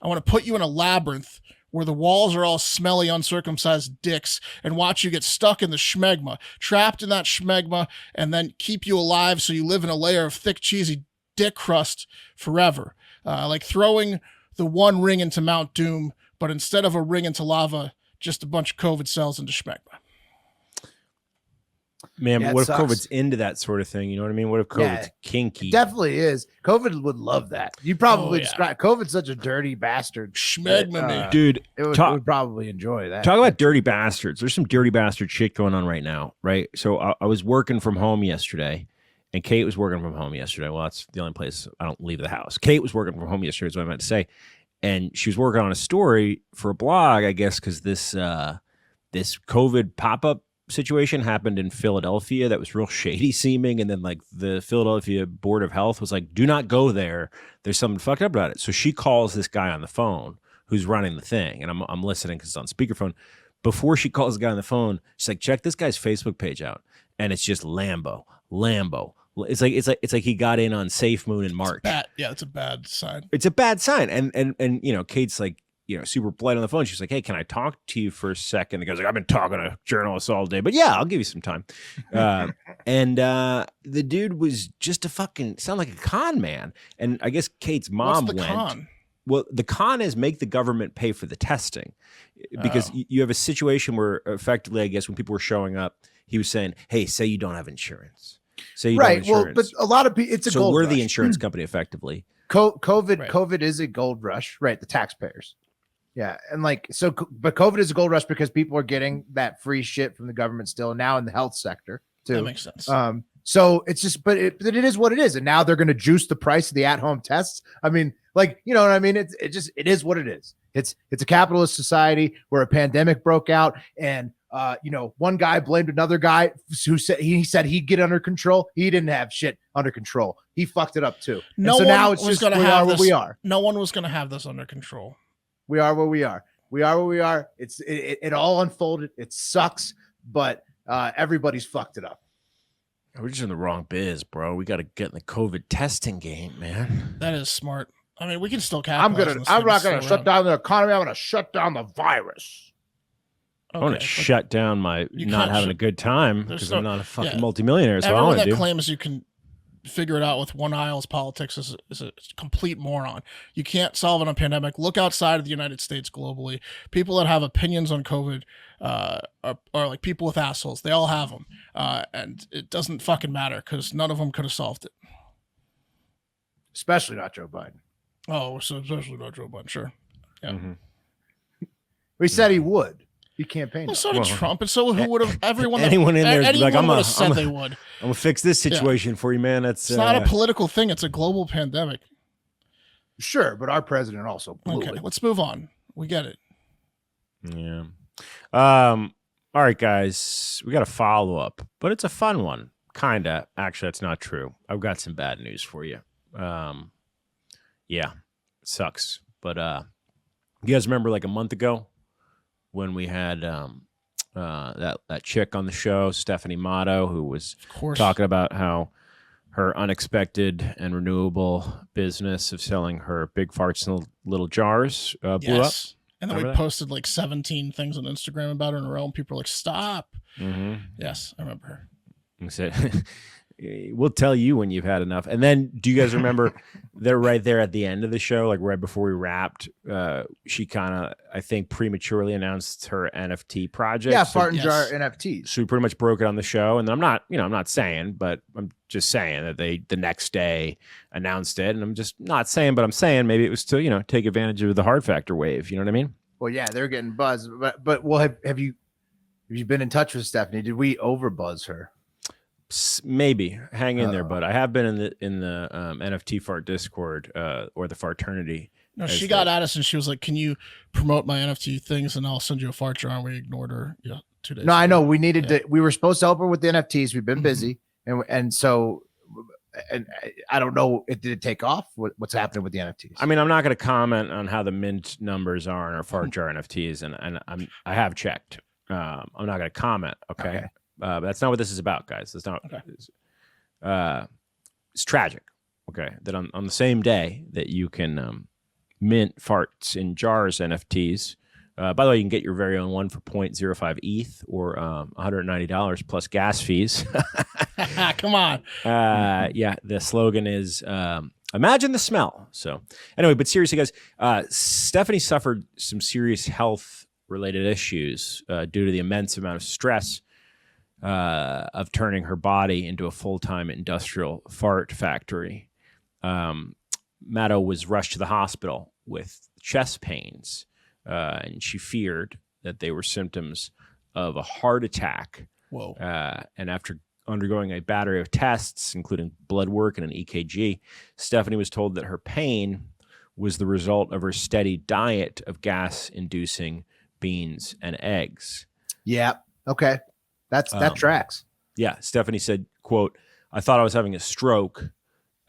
I want to put you in a labyrinth where the walls are all smelly, uncircumcised dicks, and watch you get stuck in the schmegma, trapped in that schmegma, and then keep you alive so you live in a layer of thick, cheesy dick crust forever. Like throwing the one ring into Mount Doom, but instead of a ring into lava, just a bunch of COVID cells into schmegma. Man, but what if COVID's into that sort of thing? You know what I mean? What if COVID's kinky? It definitely is. COVID would love that. You probably describe COVID's such a dirty bastard. Schmegma, dude. It would probably enjoy that. Talk about dirty bastards. There's some dirty bastard shit going on right now, right? So I was working from home yesterday, and Kate was working from home yesterday. Well, that's the only place I don't leave the house. Kate was working from home yesterday, is what I meant to say. And she was working on a story for a blog, I guess, because this COVID pop-up situation happened in Philadelphia that was real shady seeming, and then like the Philadelphia Board of Health was like, do not go there, there's something fucked up about it. So she calls this guy on the phone who's running the thing, and I'm listening because it's on speakerphone. Before she calls the guy on the phone, she's like, check this guy's Facebook page out, and it's just Lambo. It's like he got in on Safe Moon in March. It's a bad sign. It's a bad sign. And you know, Kate's like, you know, super polite on the phone. She's like, hey, can I talk to you for a second? The guy's like, I've been talking to journalists all day, but yeah, I'll give you some time. And the dude was just sound like a con man. And I guess Kate's mom What's the con? Well, the con is make the government pay for the testing, because you have a situation where effectively, I guess when people were showing up, he was saying, hey, say you don't have insurance. Say you don't have insurance. Well, but a lot of people, it's a gold rush. So we're the insurance company effectively. COVID is a gold rush, right? The taxpayers. Yeah. And like, so, but COVID is a gold rush because people are getting that free shit from the government still now in the health sector too. That makes sense. So it's just, but it is what it is. And now they're going to juice the price of the at-home tests. I mean, like, you know what I mean? It is what it is. It's a capitalist society where a pandemic broke out, and one guy blamed another guy who said he'd get under control. He didn't have shit under control. He fucked it up too. No so one now it's was just going to we have are this. where we are. No one was going to have this under control. We are where we are. We are where we are. It all unfolded. It sucks, but everybody's fucked it up. We're just in the wrong biz, bro. We got to get in the COVID testing game, man. That is smart. I mean, we can still capitalize. I'm not gonna shut down the economy. I'm gonna shut down the virus. I want to shut down my not having a good time because I'm not a fucking multimillionaire. So everyone I that do. claims you can figure it out with one aisle's politics is a complete moron. You can't solve a pandemic. Look outside of the United States globally. People that have opinions on COVID are like people with assholes. They all have them. And it doesn't fucking matter because none of them could have solved it. Especially not Joe Biden. Oh, so especially not Joe Biden, sure. Yeah. Mm-hmm. We said he would. He campaigned. Well, so did Trump, and so who would have anyone in there? Like, I'm gonna said they would. I'm gonna fix this situation for you, man. It's not a political thing; it's a global pandemic. Sure, but our president also blew it. Let's move on. We get it. Yeah. All right, guys, we got a follow up, but it's a fun one, kinda. Actually, that's not true. I've got some bad news for you. Yeah, it sucks, but you guys remember like a month ago when we had that chick on the show, Stephanie Matto, who was talking about how her unexpected and renewable business of selling her big farts in little jars blew up. And then we posted like 17 things on Instagram about her in a row, and people were like, stop. Mm-hmm. Yes, I remember her. I said, we'll tell you when you've had enough. And then do you guys remember that right there at the end of the show, like right before we wrapped, she kind of, I think, prematurely announced her NFT project. Yeah, fart and jar NFTs. So we pretty much broke it on the show. And then I'm not saying, but I'm just saying that they the next day announced it. And I'm just not saying, but I'm saying maybe it was to, take advantage of the Hard Factor wave. You know what I mean? Well, yeah, they're getting buzzed. But have you been in touch with Stephanie? Did we overbuzz her? Maybe. Hang in there, but I have been in the NFT fart Discord or the Farternity. No, she got at us and she was like, "Can you promote my NFT things and I'll send you a fart jar?" And we ignored her. Yeah, 2 days. No, I know we needed to. We were supposed to help her with the NFTs. We've been busy, and so I don't know. Did it take off? What's happening with the NFTs? I mean, I'm not going to comment on how the mint numbers are in our fart jar NFTs, and I have checked. I'm not going to comment. Okay. But that's not what this is about, guys. That's not. Okay. It's tragic. Okay, that on the same day that you can mint farts in jars NFTs. By the way, you can get your very own one for 0.05 ETH or $190 plus gas fees. Come on. Yeah, the slogan is imagine the smell. So anyway, but seriously, guys, Stephanie suffered some serious health related issues due to the immense amount of stress of turning her body into a full-time industrial fart factory. Matto was rushed to the hospital with chest pains, and she feared that they were symptoms of a heart attack. Whoa. And after undergoing a battery of tests, including blood work and an EKG, Stephanie was told that her pain was the result of her steady diet of gas-inducing beans and eggs. Yeah. Okay. That tracks. Yeah. Stephanie said, quote, "I thought I was having a stroke,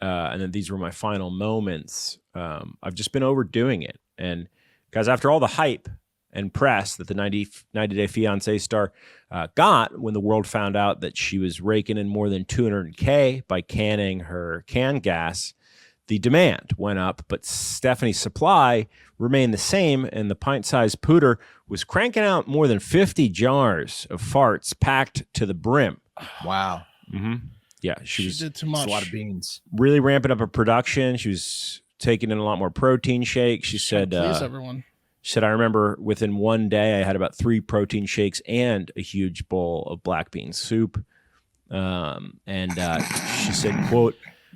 and then these were my final moments. I've just been overdoing it." And guys, after all the hype and press that the 90 Day Fiance star got when the world found out that she was raking in more than $200K by canning her canned gas, the demand went up, but Stephanie's supply remained the same, and the pint-sized pooter was cranking out more than 50 jars of farts packed to the brim. Wow. Mm-hmm. Yeah, she did too much. A lot of beans. Really ramping up her production. She was taking in a lot more protein shakes. She said, "Please, everyone." She said, "I remember within one day I had about 3 protein shakes and a huge bowl of black bean soup." She said, quote,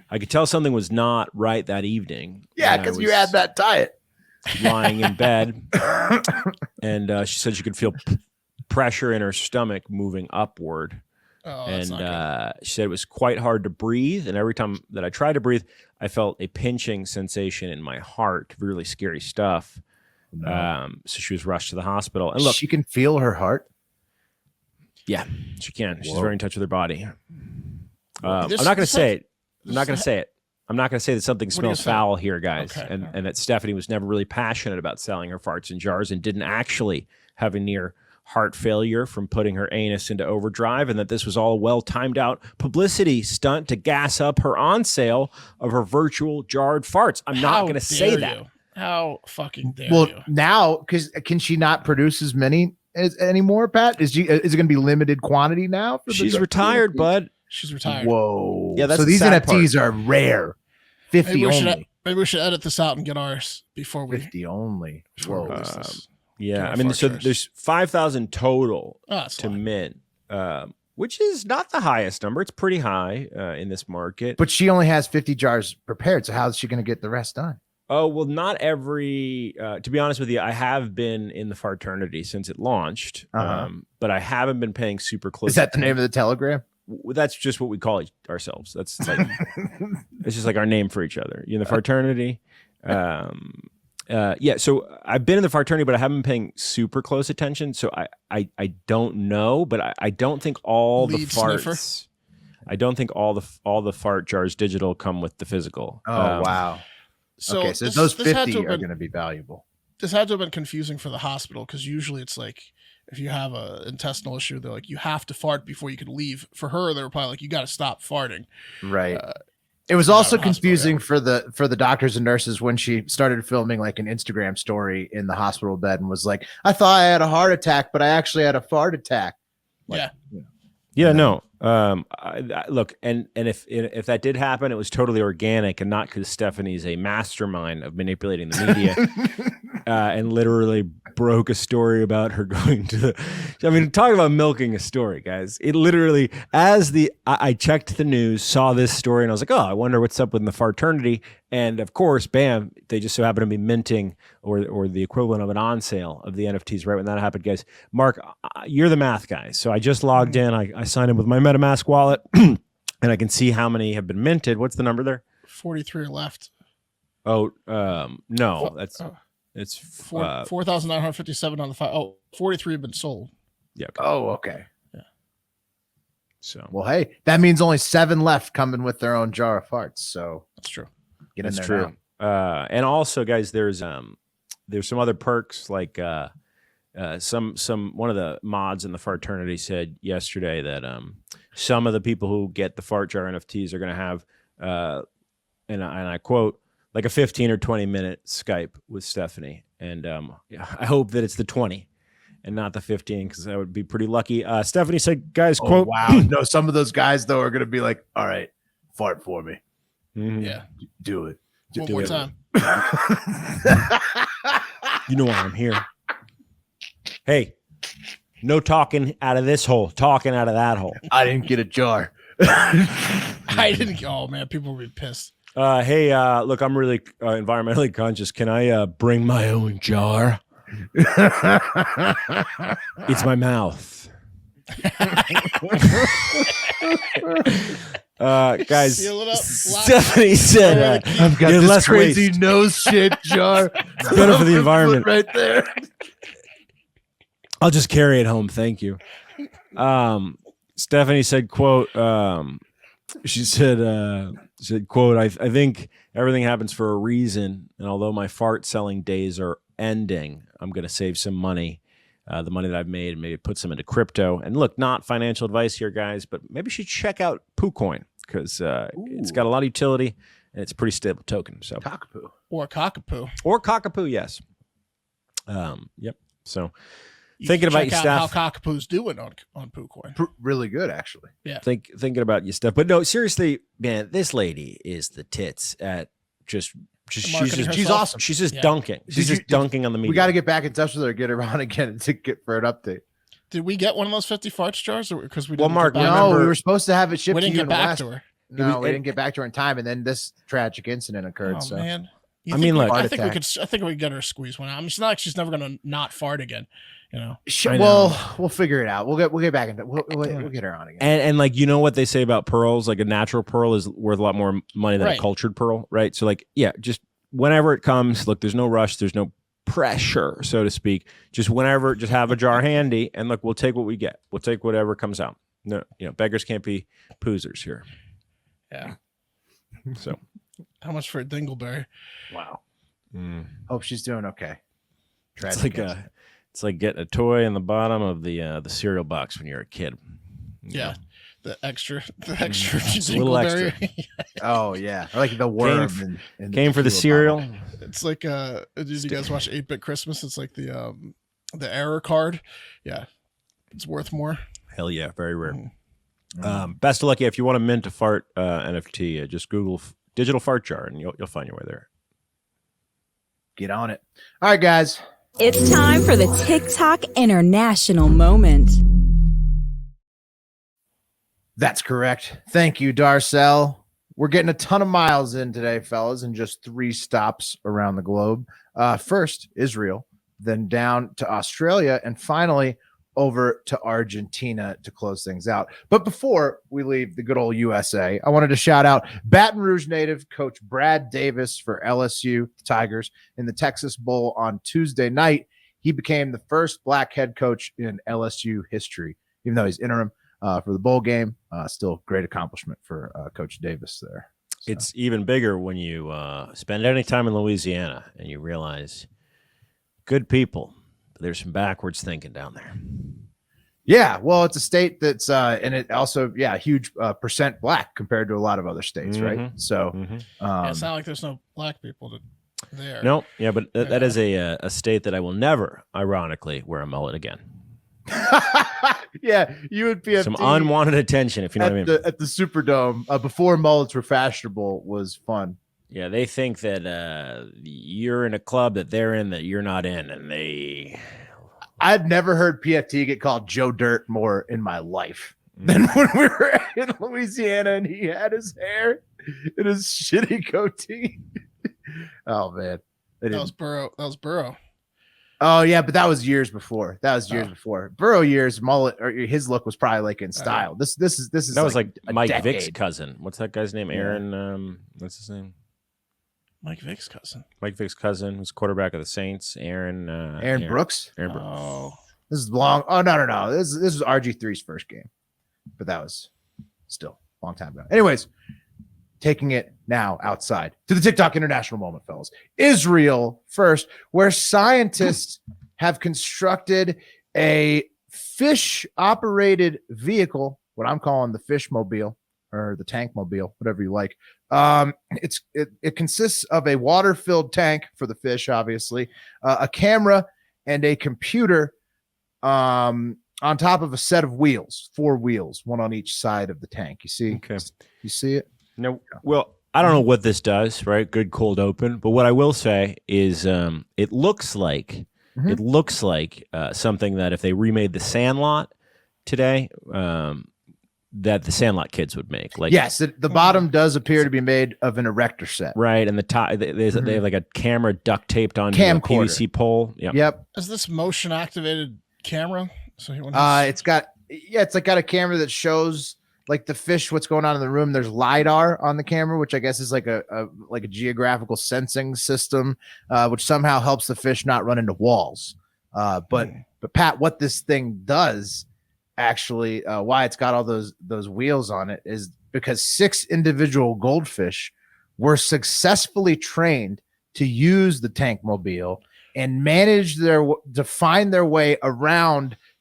"I could tell something was not right that evening." Yeah, because you had that diet. Lying in bed. And she said she could feel pressure in her stomach moving upward. Oh, and she said it was quite hard to breathe. And every time that I tried to breathe, I felt a pinching sensation in my heart. Really scary stuff. No. So she was rushed to the hospital. And look, she can feel her heart. yeah, she can. She's Whoa. very in touch with her body. I'm This- not going to this say has- it. I'm not going to say it. I'm not going to say that something What are you smells saying? foul here, guys, Okay. and that Stephanie was never really passionate about selling her farts in jars and didn't actually have a near heart failure from putting her anus into overdrive, and that this was all a well-timed out publicity stunt to gas up her on sale of her virtual jarred farts. I'm not How going to say dare that. you? How fucking dare Well, you? now, because can she not produce as many anymore, Pat? Is it going to be limited quantity now? For She's the retired, NFTs? bud. She's retired. Whoa. Yeah, that's so the these sad NFTs are rare. 50 Maybe we, only. maybe we should edit this out and get ours before we 50 only. before we Whoa. release this. Yeah, Get I our mean, fart so jars. there's 5,000 total Oh, that's to fine. mint, which is not the highest number. It's pretty high in this market. But she only has 50 jars prepared. So how's she going to get the rest done? Oh, well, not every, to be honest with you, I have been in the Farternity since it launched, Uh-huh. but I haven't been paying super close. Is that the name of the telegram? That's just what we call ourselves. That's like, it's just like our name for each other. You're in the Farternity. Yeah, so I've been in the Farternity, but I haven't been paying super close attention. So I don't know, but I don't think all Lead the farts. sniffer. I don't think all the fart jars digital come with the physical. Oh, wow. So, Okay, so this, those this had 50 to have are been, going to be valuable. this had to have been confusing for the hospital because usually it's like if you have a intestinal issue, they're like you have to fart before you can leave. For her, they were probably like you got to stop farting. Right. It was also hospital, confusing for the doctors and nurses when she started filming like an Instagram story in the hospital bed and was like, I thought I had a heart attack, but I actually had a fart attack. Yeah. Yeah, no. Look, and if that did happen, it was totally organic and not because Stephanie's a mastermind of manipulating the media and literally broke a story about her going to the. I mean, talk about milking a story, guys. It literally, I checked the news, saw this story, and I was like, oh, I wonder what's up with the Farternity. And of course, bam, they just so happen to be minting or the equivalent of an on sale of the NFTs right when that happened, guys. Mark, you're the math guy. So I just logged in. I signed in with my MetaMask wallet and I can see how many have been minted. What's the number there? 43 are left. Oh, no, that's it's 4,957 on the file. Oh, 43 have been sold. yeah. Okay. Oh, okay. So Well, hey, that means only 7 left coming with their own jar of farts. So That's true. get in that's there true. And also, guys, there's some other perks like some one of the mods in the Farternity said yesterday that some of the people who get the fart jar NFTs are going to have and I quote like a 15 or 20 minute Skype with Stephanie, and I hope that it's the 20 and not the 15 because that would be pretty lucky. Stephanie said, guys, now. quote, Oh, wow. No, some of those guys though are going to be like, all right, fart for me. Mhm. Yeah. Do it. One Do more it. time. You know why I'm here. Hey, no talking out of this hole, talking out of that hole. I didn't get a jar. I didn't. Oh man, people will be pissed. Hey, look, I'm really environmentally conscious. Can I bring my own jar? It's my mouth. Guys, Seal it up, lock Stephanie said, I've got "You're this less crazy waste." nose shit jar. better for the environment. Right there. I'll just carry it home. Thank you. Stephanie said, quote, she said, quote, I think everything happens for a reason. And although my fart selling days are ending, I'm going to save some money. The money that I've made, maybe put some into crypto. And look, not financial advice here, guys, but maybe you should check out PooCoin because it's got a lot of utility and it's a pretty stable token. So Cockapoo. or cockapoo. or Cockapoo, yes. Yep. So You thinking can about check your out stuff. how cockapoo's doing on PooCoin. Really good, actually. thinking about your stuff. But no, seriously, man, this lady is the tits at just she's Marketing just She's herself. awesome. she's just Yeah. dunking. She's Did just dunking on the media. We got to get back in touch with her, get her on again to get for an update. Did we get one of those 50 farts jars? Because we Well, didn't Mark, get back No, remember- we were supposed to have it shipped we to didn't you get in back Alaska. to her. No, we didn't get back to her in time, and then this tragic incident occurred. Oh so man. I mean, look, I think we Heart could. I think we could get her to squeeze one out. I mean, it's not like she's never gonna not fart again. You know. I know. well, we'll figure it out. We'll get back into. We'll get her on again. and like you know what they say about pearls, like a natural pearl is worth a lot more money than a Right. cultured pearl, right? So like yeah, just whenever it comes, look, there's no rush, there's no pressure, so to speak. Just whenever, just have a jar handy, and look, we'll take what we get. We'll take whatever comes out. No, beggars can't be poozers here. Yeah. So, how much for a dingleberry? Wow. Hope she's doing okay. Tragic. It's like getting a toy in the bottom of the cereal box when you're a kid. Yeah. The extra little dingleberry. Oh yeah, I like the worm. Came for the cereal. Bottle. It's like did you guys watch 8-Bit Christmas? It's like the error card. Yeah, it's worth more. Hell yeah, very rare. Best of luck. Yeah, if you want to mint a fart NFT, just Google digital fart jar, and you'll find your way there. Get on it. All right, guys. It's time for the TikTok International Moment. That's correct. Thank you, Darcel. We're getting a ton of miles in today, fellas, in just 3 stops around the globe. First, Israel, then down to Australia, and finally over to Argentina to close things out. But before we leave the good old USA, I wanted to shout out Baton Rouge native coach Brad Davis for LSU Tigers in the Texas Bowl on Tuesday night. He became the first black head coach in LSU history, even though he's interim for the bowl game. Still great accomplishment for Coach Davis there. So. It's even bigger when you spend any time in Louisiana and you realize good people, but there's some backwards thinking down there. Yeah, well, it's a state that's and it also huge percent black compared to a lot of other states, right? So It's not like there's no black people there. No, yeah, but that is a state that I will never, ironically, wear a mullet again. Yeah, you would be some unwanted attention, if you know what I mean. At the Superdome before mullets were fashionable was fun. Yeah, they think that you're in a club that they're in that you're not in, and I've never heard PFT get called Joe Dirt more in my life than when we were in Louisiana and he had his hair and his shitty goatee. Oh man, that was Burrow. Oh yeah, but that was years before. Before Burrow years. Mullet or his look was probably like in style. This is that was like Mike decade. Vick's cousin. What's that guy's name? Aaron. What's his name? Mike Vick's cousin. Mike Vick's cousin, who's quarterback of the Saints. Aaron Brooks. Aaron Brooks. Oh, this is long. Oh no. This was RG3's first game, but that was still a long time ago. Anyways. Taking it now outside to the TikTok International Moment, fellas. Israel first, where scientists have constructed a fish-operated vehicle, what I'm calling the fish mobile or the tank mobile, whatever you like. It consists of a water-filled tank for the fish, obviously, a camera, and a computer on top of a set of wheels, 4 wheels, one on each side of the tank. You see? Okay. You see it? No, well, I don't know what this does, right? Good cold open, but what I will say is, it looks like something that if they remade the Sandlot today, that the Sandlot kids would make. Like, yes, the bottom does appear to be made of an erector set, right? And the top, they have like a camera duct taped onto a PVC pole. Yep. Is this motion activated camera? So it's got a camera that shows like the fish, what's going on in the room. There's LiDAR on the camera, which I guess is like a geographical sensing system, which somehow helps the fish not run into walls. But Pat, what this thing does actually, why it's got all those wheels on it is because 6 individual goldfish were successfully trained to use the tank mobile and manage to find their way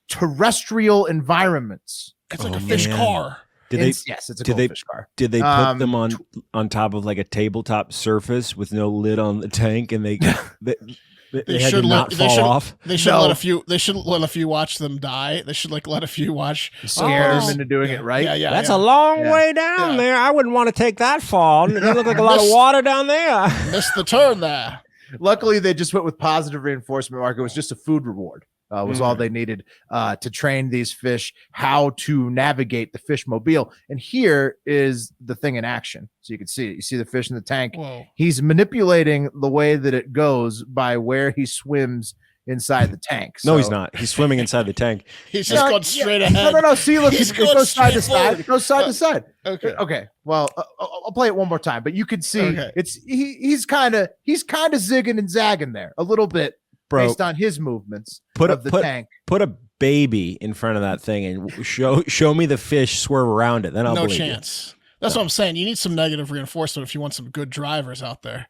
terrestrial environments. It's like a fish car. Yes, it's a goldfish car. Did they put them on top of like a tabletop surface with no lid on the tank, and they had to not fall off? They should let a few. They should let a few watch them die. They should like let a few watch. Scare them into doing it right. Yeah. That's a long way down there. I wouldn't want to take that fall. You look like a lot of water down there. Missed the turn there. Luckily, they just went with positive reinforcement, Mark. It was just a food reward. Was all they needed to train these fish how to navigate the fish mobile. And here is the thing in action. So you can see it. You see the fish in the tank. Whoa. He's manipulating the way that it goes by where he swims inside the tank. No, he's not. He's swimming inside the tank. He's just going straight ahead. No. See, look, it goes side to side. It goes side to side. Okay. Well, I'll play it one more time, but you can see he's kind of zigging and zagging there a little bit. Bro, based on his movements put of the tank. Put a baby in front of that thing and show me the fish swerve around it. Then I'll no believe chance. That's what I'm saying. You need some negative reinforcement if you want some good drivers out there.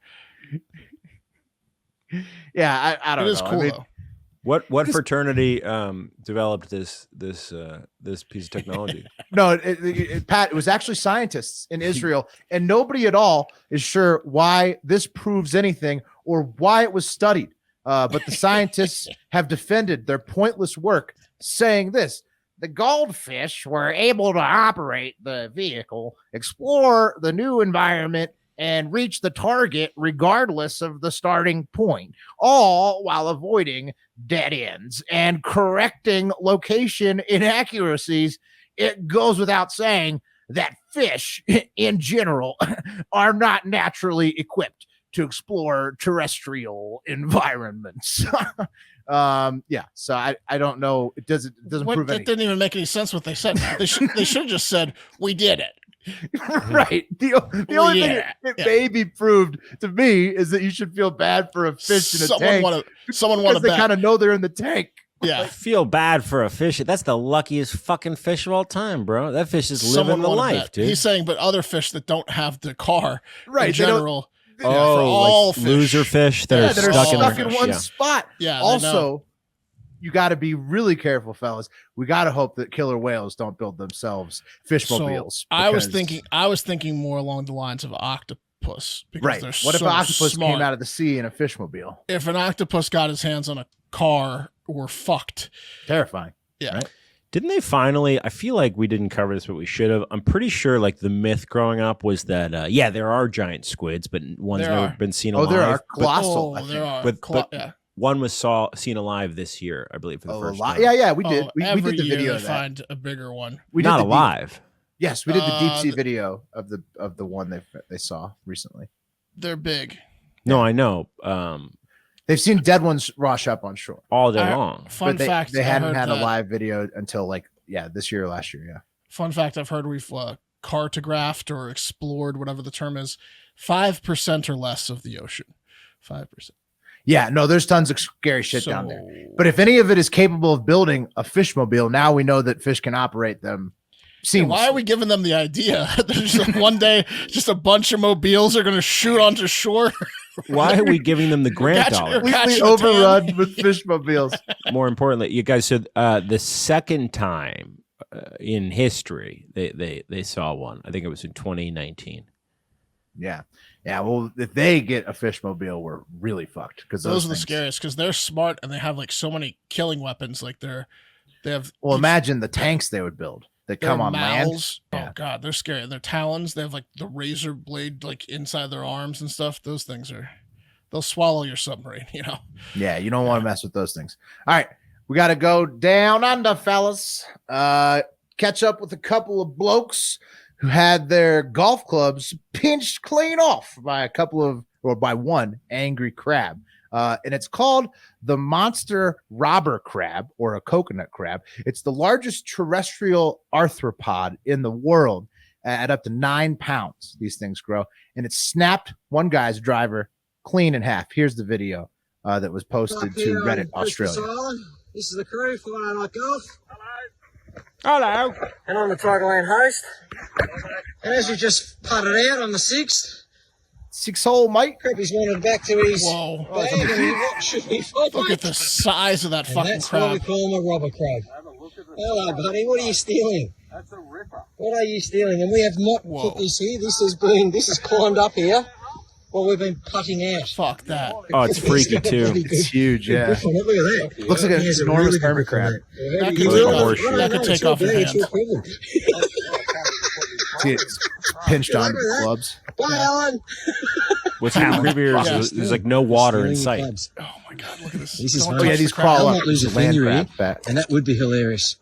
Yeah, I don't know. It is cool though. What fraternity developed this piece of technology? No, Pat, it was actually scientists in Israel, and nobody at all is sure why this proves anything or why it was studied. But the scientists have defended their pointless work, saying this: the goldfish were able to operate the vehicle, explore the new environment, and reach the target regardless of the starting point, all while avoiding dead ends and correcting location inaccuracies. It goes without saying that fish in general are not naturally equipped to explore terrestrial environments. Yeah, so I don't know. It doesn't prove anything. It didn't even make any sense what they said. They should have just said, we did it. Right. The only thing it maybe proved to me is that you should feel bad for a fish in a tank. Someone want to they bet. kind of know they're in the tank. Yeah. I feel bad for a fish. That's the luckiest fucking fish of all time, bro. That fish is living the life, dude. He's saying, but other fish that don't have the car, right? In general, for all fish. Loser fish that are stuck in one spot. Yeah. Also, you got to be really careful, fellas. We got to hope that killer whales don't build themselves fishmobiles. So I was thinking more along the lines of octopus. Right. What if an octopus came out of the sea in a fishmobile? If an octopus got his hands on a car, we're fucked. Terrifying. Yeah. Right? Didn't they finally? I feel like we didn't cover this, but we should have. I'm pretty sure, like the myth growing up was that, there are giant squids, but one's never been seen alive. Oh, there are colossal. There are. But one was seen alive this year, I believe, for the first time. Yeah, we did. We every did the year video they of that. find a bigger one. We Not did alive. Yes, we did the deep sea video of the one they saw recently. They're big. No, I know. They've seen dead ones wash up on shore all day long. Fun fact: they hadn't had a live video until this year or last year. Yeah. Fun fact: I've heard we've cartographed or explored, whatever the term is, 5% or less of the ocean. 5%. Yeah, no, there's tons of scary shit down there. But if any of it is capable of building a fishmobile, now we know that fish can operate them seamlessly. Why are we giving them the idea? There's one day, just a bunch of mobiles are going to shoot onto shore. Why are we giving them the grant dollar? Completely overrun with fishmobiles. More importantly, you guys said the second time in history they saw one. I think it was in 2019. Yeah. Well, if they get a fishmobile, we're really fucked because those are the scariest because they're smart and they have so many killing weapons. They have. Well, imagine the tanks they would build that come on land. Yeah. Oh god, they're scary. Their talons. They have the razor blade inside their arms and stuff. Those things they'll swallow your submarine. Yeah, you don't want to mess with those things. All right, we got to go down under, fellas. Catch up with a couple of blokes who had their golf clubs pinched clean off by by one angry crab. And it's called the monster robber crab or a coconut crab. It's the largest terrestrial arthropod in the world at up to 9 pounds. These things grow, and it snapped one guy's driver clean in half. Here's the video that was posted to Reddit Australia. This is the crew, Friday Night Golf. Hello. And I'm the Tigerland host. And as we just putted out on the 6th, 6-hole, mate. Crabby's wanted back to his Whoa. bag and what should be fine. Look at the size of that And fucking that's crab. why we call him a robber crab. Hello, buddy. What are you stealing? That's a ripper. What are you stealing? And we have not put this here. This has climbed up here. Well, we've been putting out. Fuck that. Oh, it's freaky too. It's huge, yeah. Look at that. Looks like an enormous hermit crab. That could take off your hand. See, it's pinched onto the clubs. Bye, Alan. What's even creepier is there's no water in sight. Oh my god, look at this. This is These crawl up. lose a Land finger crab here, fat. and that would be hilarious.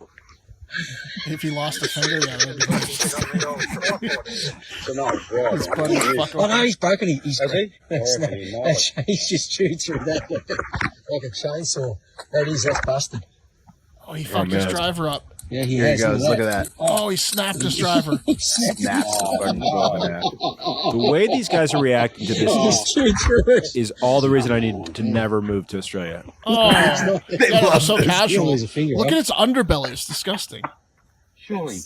If he lost a finger, yeah, that'd be It's funny as fuck. Oh no, he's broken. He's just chewed through that like a chainsaw. That's busted. Oh, he fucked his driver up. Yeah, he Here he has. goes. Look at that. Oh, he snapped his driver. Snaps the fucking glove in half. The way these guys are reacting to this is all the reason I need to never move to Australia. Oh, They yeah, they're love so this. casual. He's a finger, Look right? at its underbelly. It's disgusting. He's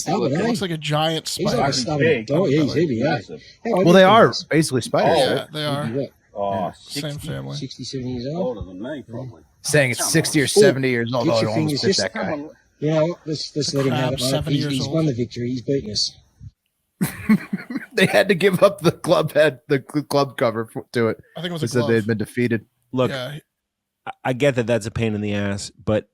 stubborn, It eh? looks like a giant He's like spider. a stubborn dog. Yeah, he's heavy, yeah. Well, they are basically spiders. Yeah, right? they are. What, Oh, Same family. 60, 70 years old? older than me, probably. Saying it's 60 or 70 years old. Get Oh, your it almost fingers bit just- that guy. You know what? Let's let him have it, Crab, mate. 7 He's, years he's old. won the victory. He's beaten us. They had to give up the club cover to it. I think it was They a said glove. they had been defeated. Look, Yeah, I get that that's a pain in the ass, but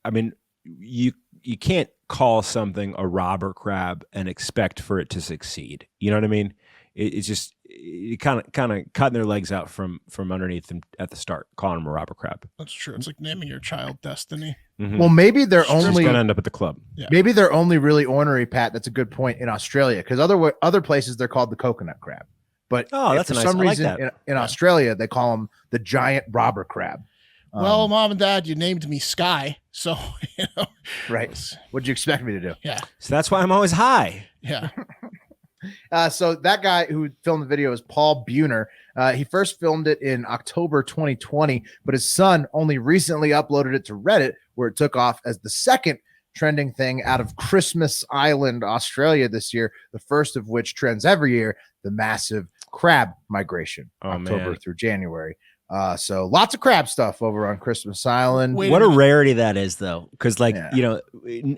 I mean, you can't call something a robber crab and expect for it to succeed. You know what I mean? It's just you kind of cutting their legs out from underneath them at the start, calling them a robber crab. that's true. It's like naming your child Destiny. Mhm. Well, maybe they're It's only gonna end up at the club. really ornery, Pat. That's a good point in Australia, because other places they're called the coconut crab. But Oh, if that's for nice. some I like reason that. in Australia they call them the giant robber crab. Well, Mom and Dad, you named me Sky, so you know. Right. What'd you expect me to do? Yeah, So that's why I'm always high. yeah. So that guy who filmed the video is Paul Buhner. He first filmed it in October 2020, but his son only recently uploaded it to Reddit, where it took off as the second trending thing out of Christmas Island, Australia this year, the first of which trends every year, the massive crab migration, Oh, October man. through January. So lots of crab stuff over on Christmas Island. Wait What a a minute. rarity that is, though, because Yeah.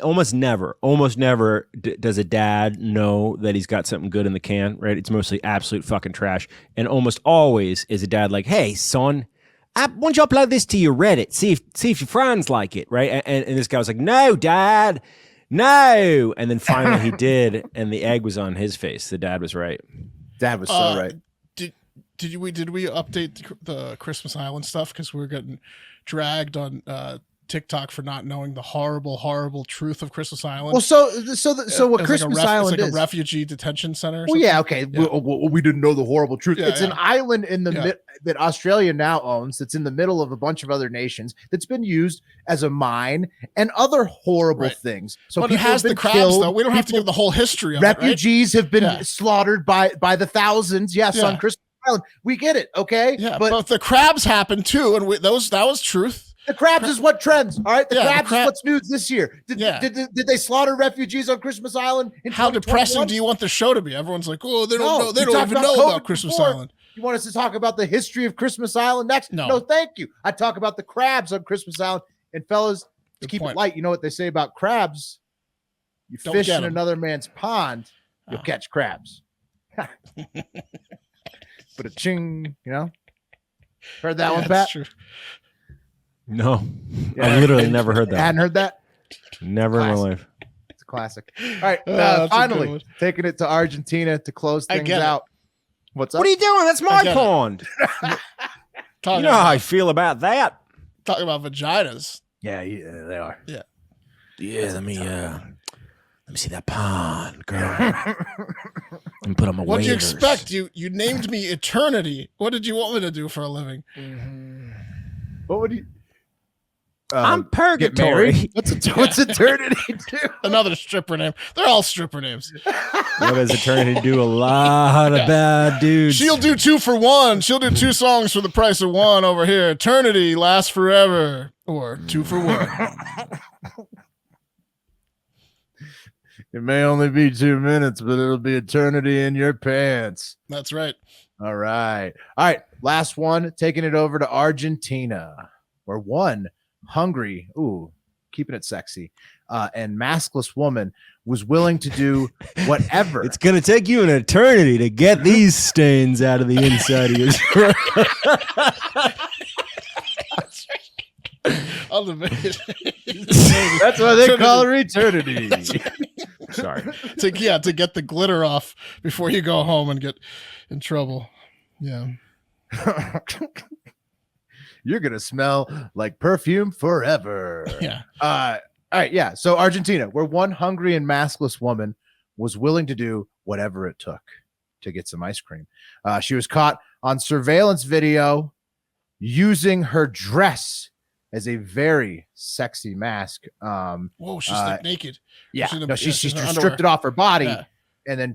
almost never does a dad know that he's got something good in the can, right? It's mostly absolute fucking trash, and almost always is a dad like, "Hey, son, why don't you upload this to your Reddit? See if your friends like it, right?" And this guy was like, "No, Dad, no," and then finally he did, and the egg was on his face. The dad was right. Dad was so right. Did we update the Christmas Island stuff because we were getting dragged on TikTok for not knowing the horrible truth of Christmas Island? Well, so what It's Christmas like Island it's like is? a refugee detention center. Or Well, yeah, something? okay. We didn't know the horrible truth. Yeah, It's an yeah. island in the Yeah. that Australia now owns. That's in the middle of a bunch of other nations. That's been used as a mine and other horrible Right. things. So But it people have has the been crabs killed. though. We don't have to People- give the whole history of it, right? Refugees have been Yeah. slaughtered by the thousands. Yes, Yeah. on Christmas Island. We get it. Okay. Yeah, but but the crabs happened too, and that was truth. the crabs is what trends. All right. The Yeah, the crabs crab- is what's news this year. Did they slaughter refugees on Christmas Island? How depressing do you want the show to be? Everyone's like, oh, they don't No, know. They we don't talked even about know COVID about Christmas before. Island. You want us to talk about the history of Christmas Island next? No. Thank you. I talk about the crabs on Christmas Island. And fellas, to Good keep point. it light, you know what they say about crabs? You Don't fish get in 'em. another man's pond, you'll Oh. catch crabs. But a ching, Heard that Yeah, one, Pat? that's true. No, Yeah. I literally never heard that. Hadn't heard that? Never in my Classic. life. It's a classic. All right, That's a good finally, one. taking it to Argentina to close I things get it. out. What's up? What are you doing? That's I my get it. pond. Talking, You know how about, I feel about that. talking about vaginas. Yeah, they are. Yeah, let me see that pond, girl. And put on my What'd you waders. expect? You named me Eternity. What did you want me to do for a living? What would you? I'm Get purgatory. married? What's eternity do? Another stripper name. They're all stripper names. What does eternity do? A lot of bad dudes. She'll do 2 for 1. She'll do 2 songs for the price of 1 over here. Eternity lasts forever. Or 2 for 1. It may only be 2 minutes, but it'll be eternity in your pants. That's right. All right. Last one, taking it over to Argentina, where one hungry, keeping it sexy, and maskless woman was willing to do whatever. It's gonna take you an eternity to get these stains out of the inside of your shirt. On the base. That's why they call her eternity. Sorry. to get the glitter off before you go home and get in trouble. Yeah. You're gonna smell like perfume forever. Yeah. All right, yeah. So Argentina, where one hungry and maskless woman was willing to do whatever it took to get some ice cream. She was caught on surveillance video using her dress as a very sexy mask. Whoa, she's like naked. Yeah, She's in no, she she's in her stripped underwear. it off her body. Yeah. And then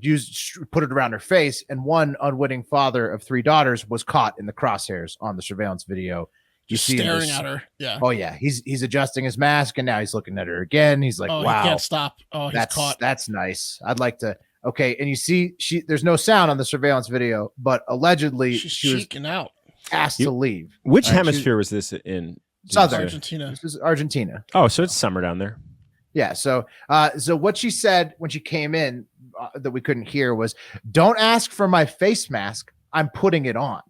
put it around her face. And one unwitting father of 3 daughters was caught in the crosshairs on the surveillance video. You Just see him staring at her. Yeah. Oh yeah, he's adjusting his mask, and now he's looking at her again. He's like, Oh, wow, he can't stop. Oh, he's caught. That's nice. I'd like to. Okay, and you see, there's no sound on the surveillance video, but allegedly She's was cheeking out. asked to leave. Which All right, hemisphere was this in? Southern Argentina. This is Argentina. Oh, so it's summer down there. Yeah. So what she said when she came in that we couldn't hear was, "Don't ask for my face mask. I'm putting it on."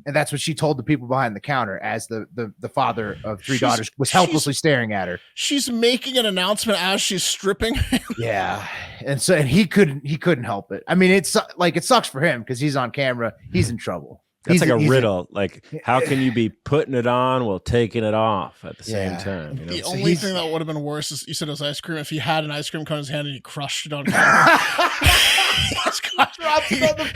And that's what she told the people behind the counter as the father of 3 daughters was helplessly staring at her. She's making an announcement as she's stripping. Yeah. And he couldn't help it. I mean, it's like, it sucks for him because he's on camera. He's in trouble. That's like a riddle. Like, how can you be putting it on while taking it off at the same time? You know? The only thing that would have been worse is you said it was ice cream. If he had an ice cream cone in his hand and he crushed it on camera,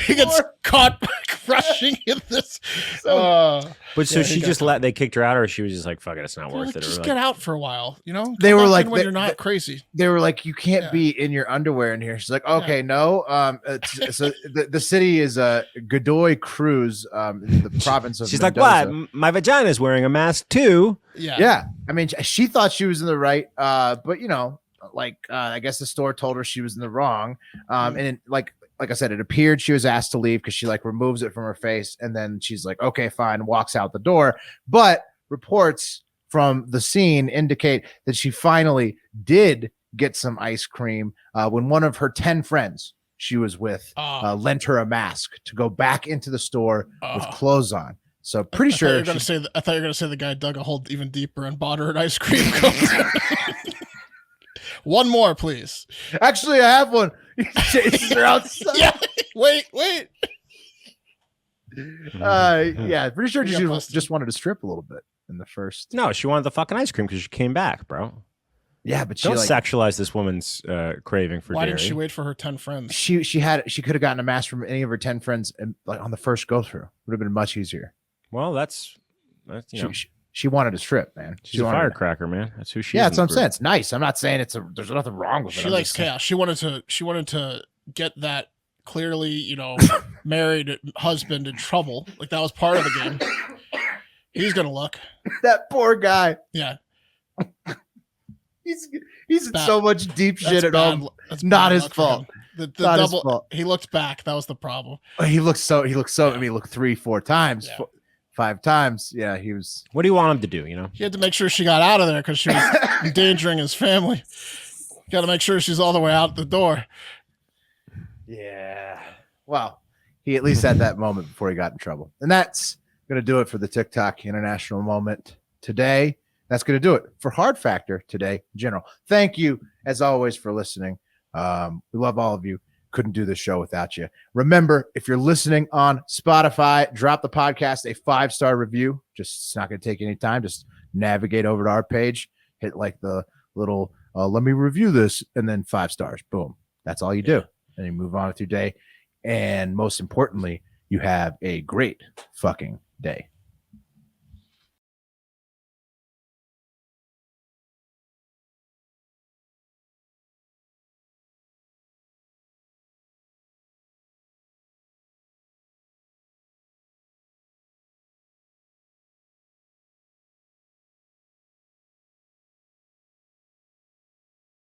he gets caught crushing in this. But so she just they kicked her out, or she was just like, "Fuck it, it's not worth like, it." Just or get out for a while, you know. They were like, when you're not crazy. They were like, "You can't be in your underwear in here." She's like, "Okay, no." So the city is Godoy Cruz, in the province of. She's Mendoza. like, "What? My vagina is wearing a mask too." Yeah. I mean, she thought she was in the right, but you know, I guess the store told her she was in the wrong. And like I said, it appeared she was asked to leave because she removes it from her face, and then she's like, "Okay, fine," walks out the door. But reports from the scene indicate that she finally did get some ice cream when one of her 10 friends she was with lent her a mask to go back into the store with clothes on. So pretty sure. I thought you were gonna say the guy dug a hole even deeper and bought her an ice cream cone. One more, please. Actually, I have one. They're outside. Yeah. Wait. Yeah, pretty sure she just wanted to strip a little bit in the first. No, she wanted the fucking ice cream because she came back, bro. Yeah, but she don't sexualize this woman's craving for Why dairy. didn't she wait for her 10 friends? She could have gotten a mask from any of her 10 friends, and on the first go through would have been much easier. Well, that's you know. She wanted to strip, man. She's a firecracker, man. That's who she is. Yeah, that's what I'm saying. It's nice. I'm not saying there's nothing wrong with it. She likes chaos. She wanted to get that clearly, you know, married husband in trouble. Like that was part of the game. He's gonna look. That poor guy. Yeah. He's in so much deep shit at home. That's not his fault. The not double. his fault. He looked back. That was the problem. He looked so. I mean, look 3-4 times. Yeah. 5 times. Yeah, he was. What do you want him to do? You know, he had to make sure she got out of there because she was endangering his family. Got to make sure she's all the way out the door. Yeah. Well, he at least had that moment before he got in trouble. And that's going to do it for the TikTok International Moment today. That's going to do it for Hard Factor today in general. Thank you, as always, for listening. We love all of you. Couldn't do this show without you. Remember, if you're listening on Spotify, drop the podcast a 5-star review. It's not going to take any time. Just navigate over to our page, hit the little let me review this, and then 5 stars. Boom. That's all you do. And you move on with your day. And most importantly, you have a great fucking day.